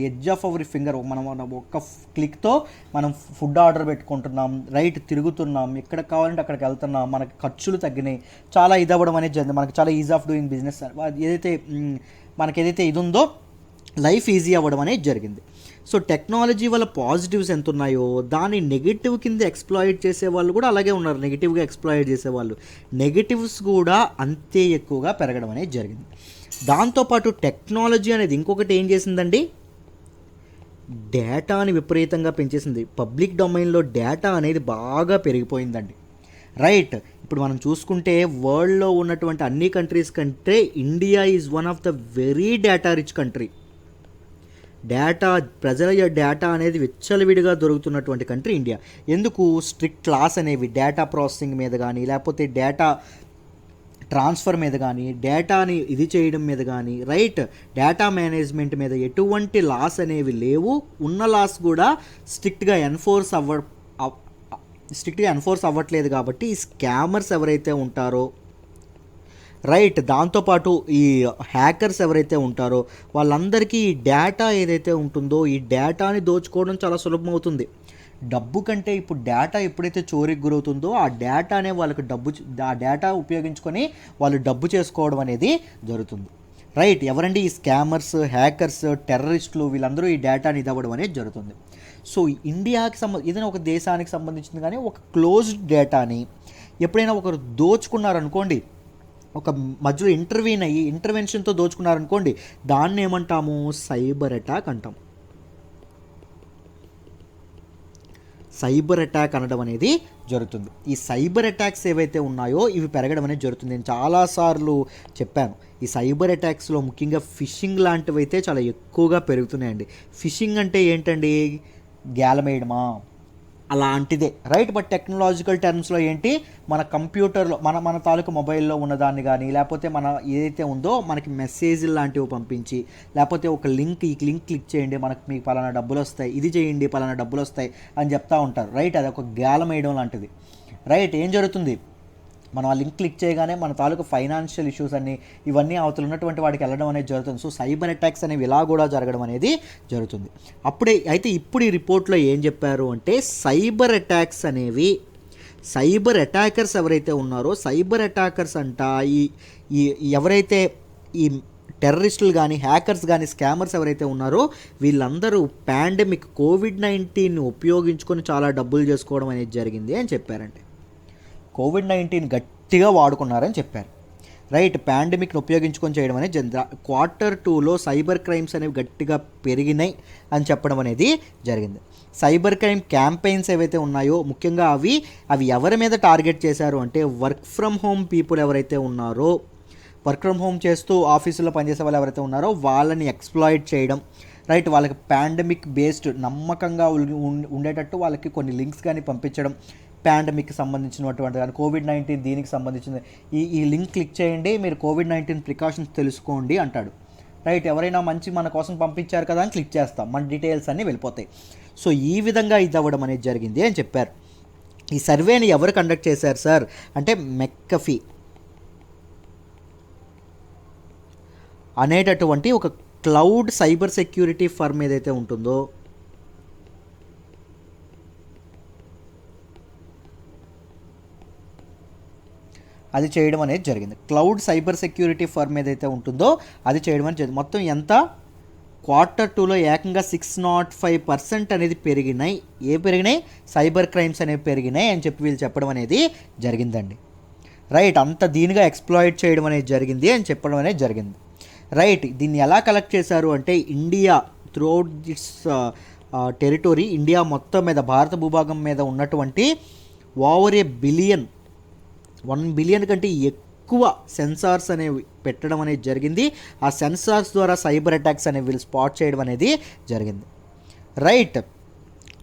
ఎడ్జ్ ఆఫ్ అవర్ ఫింగర్, మనం ఒక్క క్లిక్తో మనం ఫుడ్ ఆర్డర్ పెట్టుకుంటున్నాం, రైట్, తిరుగుతున్నాం, ఎక్కడ కావాలంటే అక్కడికి వెళ్తున్నాం, మనకి ఖర్చులు తగ్గినాయి, చాలా ఇది అవ్వడం అనేది జరిగింది, మనకి చాలా ఈజీ ఆఫ్ డూయింగ్ బిజినెస్, ఏదైతే ఇది ఉందో లైఫ్ ఈజీ అవ్వడం అనేది జరిగింది. సో టెక్నాలజీ వల్ల పాజిటివ్స్ ఎంత ఉన్నాయో దాన్ని నెగిటివ్ కింద ఎక్స్ప్లాయిట్ చేసేవాళ్ళు కూడా అలాగే ఉన్నారు. నెగిటివ్గా ఎక్స్ప్లాయిట్ చేసేవాళ్ళు, నెగిటివ్స్ కూడా అంతే ఎక్కువగా పెరగడం అనేది జరిగింది. దాంతోపాటు టెక్నాలజీ అనేది ఇంకొకటి ఏం చేసిందండి, డేటాని విపరీతంగా పెంచేసింది. పబ్లిక్ డొమైన్లో డేటా అనేది బాగా పెరిగిపోయిందండి. రైట్, ఇప్పుడు మనం చూసుకుంటే వరల్డ్లో ఉన్నటువంటి అన్ని కంట్రీస్ కంటే India is one of the very data rich country. ప్రజల డేటా అనేది విచ్చలవిడిగా దొరుకుతున్నటువంటి కంట్రీ ఇండియా. ఎందుకు, స్ట్రిక్ట్ లాస్ అనేవి డేటా ప్రాసెసింగ్ మీద కానీ, లేకపోతే డేటా ట్రాన్స్ఫర్ మీద కానీ, డేటాని ఇది చేయడం మీద కానీ, రైట్, డేటా మేనేజ్మెంట్ మీద ఎటువంటి లాస్ అనేవి లేవు. ఉన్న లాస్ కూడా స్ట్రిక్ట్గా ఎన్ఫోర్స్ అవ్వట్లేదు. కాబట్టి ఈ స్కామర్స్ ఎవరైతే ఉంటారో, రైట్, దాంతోపాటు ఈ హ్యాకర్స్ ఎవరైతే ఉంటారో వాళ్ళందరికీ ఈ డేటా ఏదైతే ఉంటుందో ఈ డేటాని దోచుకోవడం చాలా సులభమవుతుంది. డబ్బు కంటే ఇప్పుడు డేటా ఎప్పుడైతే చోరీకి గురవుతుందో ఆ డేటానే వాళ్ళకి ఆ డేటా ఉపయోగించుకొని వాళ్ళు డబ్బు చేసుకోవడం అనేది జరుగుతుంది. రైట్, ఎవరండి ఈ స్కామర్స్, హ్యాకర్స్, టెర్రరిస్టులు, వీళ్ళందరూ ఈ డేటాని ఇదవ్వడం అనేది జరుగుతుంది. సో ఇండియాకి ఏదైనా ఒక దేశానికి సంబంధించింది కానీ ఒక క్లోజ్డ్ డేటాని ఎప్పుడైనా ఒకరు దోచుకున్నారనుకోండి, ఒక మధ్యలో ఇంటర్వెన్షన్తో దోచుకున్నారనుకోండి, దాన్ని ఏమంటాము? సైబర్ అటాక్ అంటాం. సైబర్ అటాక్ అనడం అనేది జరుగుతుంది. ఈ సైబర్ అటాక్స్ ఏవైతే ఉన్నాయో ఇవి పెరగడం అనేది జరుగుతుంది. నేను చాలాసార్లు చెప్పాను, ఈ సైబర్ అటాక్స్లో ముఖ్యంగా ఫిషింగ్ లాంటివి అయితే చాలా ఎక్కువగా పెరుగుతున్నాయండి. ఫిషింగ్ అంటే ఏంటండి? గ్యాలమేయడమా అలాంటిదే, రైట్. బట్ టెక్నాలజికల్ టర్మ్స్లో ఏంటి, మన కంప్యూటర్లో మన తాలూకు మొబైల్లో ఉన్నదాన్ని కానీ, లేకపోతే మన ఏదైతే ఉందో మనకి మెసేజ్ లాంటివి పంపించి, లేకపోతే ఒక ఈ లింక్ క్లిక్ చేయండి, మీకు పలానా డబ్బులు వస్తాయి, ఇది చేయండి పలానా డబ్బులు వస్తాయి అని చెప్తా ఉంటారు, రైట్. అది ఒక గ్యాలం వేయడం లాంటిది, రైట్. ఏం జరుగుతుంది, మనం ఆ లింక్ క్లిక్ చేయగానే మన తాలూకు ఫైనాన్షియల్ ఇష్యూస్ అన్నీ ఇవన్నీ అవతల ఉన్నటువంటి వాడికి వెళ్ళడం అనేది జరుగుతుంది. సో సైబర్ అటాక్స్ అనేవి ఇలా కూడా జరగడం అనేది జరుగుతుంది. ఇప్పుడు ఈ రిపోర్ట్లో ఏం చెప్పారు అంటే, సైబర్ అటాక్స్ అనేవి, సైబర్ అటాకర్స్ ఎవరైతే ఉన్నారో, సైబర్ అటాకర్స్ అంట ఈ ఎవరైతే ఈ టెర్రరిస్టులు కానీ, హ్యాకర్స్ కానీ, స్కామర్స్ ఎవరైతే ఉన్నారో వీళ్ళందరూ పాండమిక్ COVID-19 ఉపయోగించుకొని చాలా డబ్బులు చేసుకోవడం అనేది జరిగింది అని చెప్పారండి. COVID-19 గట్టిగా వాడుకున్నారని చెప్పారు, రైట్. పాండమిక్ని ఉపయోగించుకొని చేయడం అనేది Q2లో సైబర్ క్రైమ్స్ అనేవి గట్టిగా పెరిగినాయి అని చెప్పడం అనేది జరిగింది. సైబర్ క్రైమ్ క్యాంపెయిన్స్ ఏవైతే ఉన్నాయో ముఖ్యంగా అవి ఎవరి మీద టార్గెట్ చేశారు అంటే, వర్క్ ఫ్రమ్ హోమ్ పీపుల్ ఎవరైతే ఉన్నారో, వర్క్ ఫ్రమ్ హోమ్ చేస్తూ ఆఫీసుల్లో పనిచేసే వాళ్ళు ఎవరైతే ఉన్నారో వాళ్ళని ఎక్స్ప్లాయిట్ చేయడం, రైట్. వాళ్ళకి పాండమిక్ బేస్డ్ నమ్మకంగా ఉండేటట్టు వాళ్ళకి కొన్ని లింక్స్ కానీ పంపించడం, పాండమిక్కి సంబంధించినటువంటి కానీ, COVID-19 దీనికి సంబంధించిన ఈ లింక్ క్లిక్ చేయండి, మీరు COVID-19 ప్రికాషన్స్ తెలుసుకోండి అంటాడు, రైట్. ఎవరైనా మన కోసం పంపించారు కదా అని క్లిక్ చేస్తాం, మన డీటెయిల్స్ అన్నీ వెళ్ళిపోతాయి. సో ఈ విధంగా ఇది అవ్వడం అనేది జరిగింది అని చెప్పారు. ఈ సర్వేని ఎవరు కండక్ట్ చేశారు సార్ అంటే, మెక్కఫీ అనేటటువంటి ఒక క్లౌడ్ సైబర్ సెక్యూరిటీ ఫర్మ్ ఏదైతే ఉంటుందో, అది చేయడం అనేది జరిగింది. క్లౌడ్ సైబర్ సెక్యూరిటీ ఫర్మ్ ఏదైతే ఉంటుందో అది చేయడం అనేది జరిగింది. మొత్తం ఎంత, Q2లో ఏకంగా 605% అనేది పెరిగినాయి. పెరిగినాయి? సైబర్ క్రైమ్స్ అనేవి పెరిగినాయి అని చెప్పి వీళ్ళు చెప్పడం అనేది జరిగిందండి, రైట్. అంత దీనిగా ఎక్స్ప్లాయిట్ చేయడం అనేది జరిగింది అని చెప్పడం అనేది జరిగింది, రైట్. దీన్ని ఎలా కలెక్ట్ చేశారు అంటే, India throughout this territory, India మొత్తం మీద, భారత భూభాగం మీద ఉన్నటువంటి ఓవర్ 1 బిలియన్ కంటే ఎక్కువ సెన్సార్స్ అనేవి పెట్టడం అనేది జరిగింది. ఆ సెన్సార్స్ ద్వారా సైబర్ అటాక్స్ అనేవి వీళ్ళు స్పాట్ చేయడం అనేది జరిగింది, రైట్.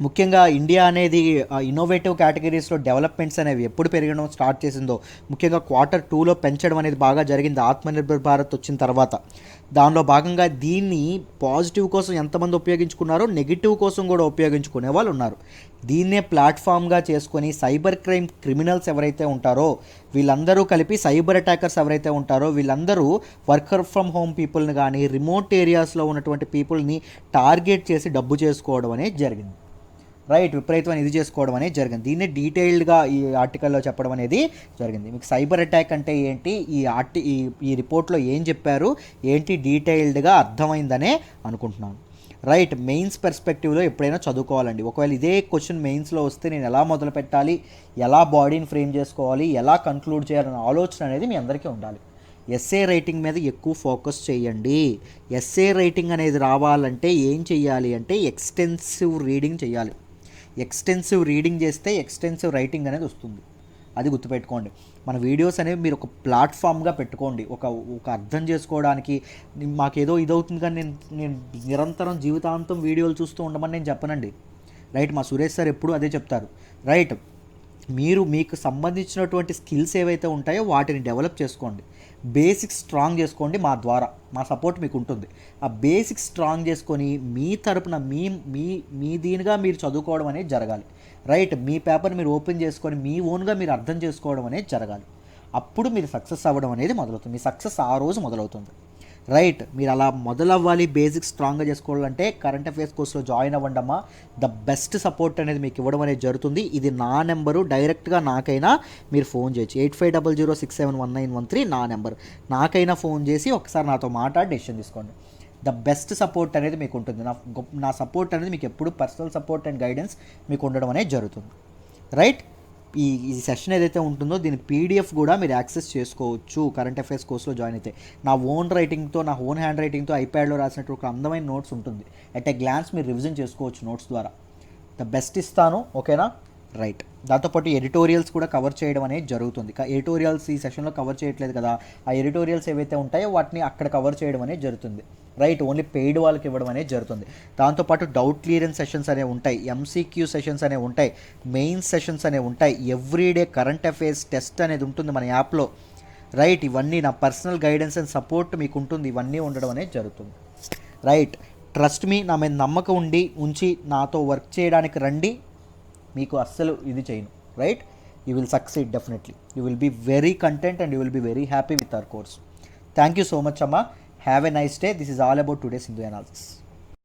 ముఖ్యంగా ఇండియా అనేది ఇన్నోవేటివ్ కేటగిరీస్లో డెవలప్మెంట్స్ అనేవి ఎప్పుడు పెరగడం స్టార్ట్ చేసిందో, ముఖ్యంగా Q2లో పెంచడం అనేది బాగా జరిగింది. ఆత్మనిర్భర్ భారత్ వచ్చిన తర్వాత దానిలో భాగంగా దీన్ని పాజిటివ్ కోసం ఎంతమంది ఉపయోగించుకున్నారో, నెగిటివ్ కోసం కూడా ఉపయోగించుకునే వాళ్ళు ఉన్నారు. దీన్నే ప్లాట్ఫామ్గా చేసుకొని సైబర్ క్రైమ్ క్రిమినల్స్ ఎవరైతే ఉంటారో వీళ్ళందరూ కలిపి, సైబర్ అటాకర్స్ ఎవరైతే ఉంటారో వీళ్ళందరూ వర్కర్ ఫ్రమ్ హోమ్ పీపుల్ని కానీ, రిమోట్ ఏరియాస్లో ఉన్నటువంటి పీపుల్ని టార్గెట్ చేసి డబ్బు చేసుకోవడం అనేది జరిగింది, రైట్. విపరీతమైన ఇది చేసుకోవడం అనేది జరిగింది. దీన్ని డీటెయిల్డ్గా ఈ ఆర్టికల్లో చెప్పడం అనేది జరిగింది. మీకు సైబర్ అటాక్ అంటే ఏంటి, ఈ రిపోర్ట్లో ఏం చెప్పారు ఏంటి, డీటెయిల్డ్గా అర్థమైందనే అనుకుంటున్నాను, రైట్. మెయిన్స్ పర్స్పెక్టివ్లో ఎప్పుడైనా చదువుకోవాలండి. ఒకవేళ ఇదే క్వశ్చన్ మెయిన్స్లో వస్తే నేను ఎలా మొదలు పెట్టాలి, ఎలా బాడీని ఫ్రేమ్ చేసుకోవాలి, ఎలా కన్క్లూడ్ చేయాలనే ఆలోచన అనేది మీ అందరికీ ఉండాలి. ఎస్ఏ రైటింగ్ మీద ఎక్కువ ఫోకస్ చేయండి. ఎస్ఏ రైటింగ్ అనేది రావాలంటే ఏం చేయాలి అంటే, ఎక్స్టెన్సివ్ రీడింగ్ చేయాలి. ఎక్స్టెన్సివ్ రీడింగ్ చేస్తే ఎక్స్టెన్సివ్ రైటింగ్ అనేది వస్తుంది, అది గుర్తుపెట్టుకోండి. మన వీడియోస్ అనేవి మీరు ఒక ప్లాట్ఫామ్గా పెట్టుకోండి, ఒక అర్థం చేసుకోవడానికి. మాకేదో ఇదవుతుంది కానీ నేను నిరంతరం జీవితాంతం వీడియోలు చూస్తూ ఉండమని నేను చెప్పనండి, రైట్. మా సురేష్ సార్ ఎప్పుడు అదే చెప్తారు, రైట్. మీకు సంబంధించినటువంటి స్కిల్స్ ఏవైతే ఉంటాయో వాటిని డెవలప్ చేసుకోండి, బేసిక్స్ స్ట్రాంగ్ చేసుకోండి. మా ద్వారా మా సపోర్ట్ మీకు ఉంటుంది. ఆ బేసిక్స్ స్ట్రాంగ్ చేసుకొని మీ తరపున మీ దీనిగా మీరు చదువుకోవడం అనేది జరగాలి, రైట్. మీ పేపర్ని మీరు ఓపెన్ చేసుకొని మీ ఓన్గా మీరు అర్థం చేసుకోవడం అనేది జరగాలి. అప్పుడు మీరు సక్సెస్ అవ్వడం అనేది మొదలవుతుంది. మీ సక్సెస్ ఆ రోజు మొదలవుతుంది, రైట్. మీరు అలా మొదలవ్వాలి, బేసిక్స్ స్ట్రాంగ్గా చేసుకోవాలంటే కరెంట్ అఫైర్స్ కోర్స్లో జాయిన్ అవ్వండి అమ్మా. ద బెస్ట్ సపోర్ట్ అనేది మీకు ఇవ్వడం అనేది జరుగుతుంది. ఇది నా నెంబరు, డైరెక్ట్గా నాకైనా మీరు ఫోన్ చేయొచ్చు. 8500671913 నా నెంబర్. నాకైనా ఫోన్ చేసి ఒకసారి నాతో మాట్లాడి డెసిషన్ తీసుకోండి. ద బెస్ట్ సపోర్ట్ అనేది మీకు ఉంటుంది. నా సపోర్ట్ అనేది మీకు ఎప్పుడు పర్సనల్ సపోర్ట్ అండ్ గైడెన్స్ మీకు ఉండడం అనేది జరుగుతుంది. రైట్. ఈ సెషన్ ఏదైతే ఉంటుందో దీని పీడిఎఫ్ కూడా మీరు యాక్సెస్ చేసుకోవచ్చు కరెంట్ అఫైర్స్ కోర్స్లో జాయిన్ అయితే. నా ఓన్ రైటింగ్తో, నా ఓన్ హ్యాండ్ రైటింగ్తో ఐప్యాడ్లో రాసినట్టు ఒక అందమైన నోట్స్ ఉంటుంది. ఎట్ ఏ గ్లాన్స్ మీరు రివిజన్ చేసుకోవచ్చు నోట్స్ ద్వారా. ద బెస్ట్ ఇస్తాను, ఓకేనా? రైట్. దాంతోపాటు ఎడిటోరియల్స్ కూడా కవర్ చేయడం అనేది జరుగుతుంది. ఎడిటోరియల్స్ ఈ సెషన్లో కవర్ చేయట్లేదు కదా, ఆ ఎడిటోరియల్స్ ఏవైతే ఉంటాయో వాటిని అక్కడ కవర్ చేయడం అనేది జరుగుతుంది. రైట్. ఓన్లీ పెయిడ్ వాళ్ళకి ఇవ్వడం అనేది జరుగుతుంది. దాంతోపాటు డౌట్ క్లియరెన్స్ సెషన్స్ అనేవి ఉంటాయి, ఎంసీక్యూ సెషన్స్ అనేవి ఉంటాయి, మెయిన్ సెషన్స్ అనేవి ఉంటాయి, ఎవ్రీడే కరెంట్ అఫైర్స్ టెస్ట్ అనేది ఉంటుంది మన యాప్లో. రైట్. ఇవన్నీ నా పర్సనల్ గైడెన్స్ అండ్ సపోర్ట్ మీకు ఉంటుంది. ఇవన్నీ ఉండడం అనేది జరుగుతుంది. రైట్. ట్రస్ట్ మీ, నా మీద నమ్మకం ఉంచి నాతో వర్క్ చేయడానికి రండి. మీకు అస్సలు ఇది చేయను. Right. You will succeed definitely. You will be very content and you will be very happy with our course. Thank you so much అమ్మా. Have a nice day. This is all about today's Hindu analysis.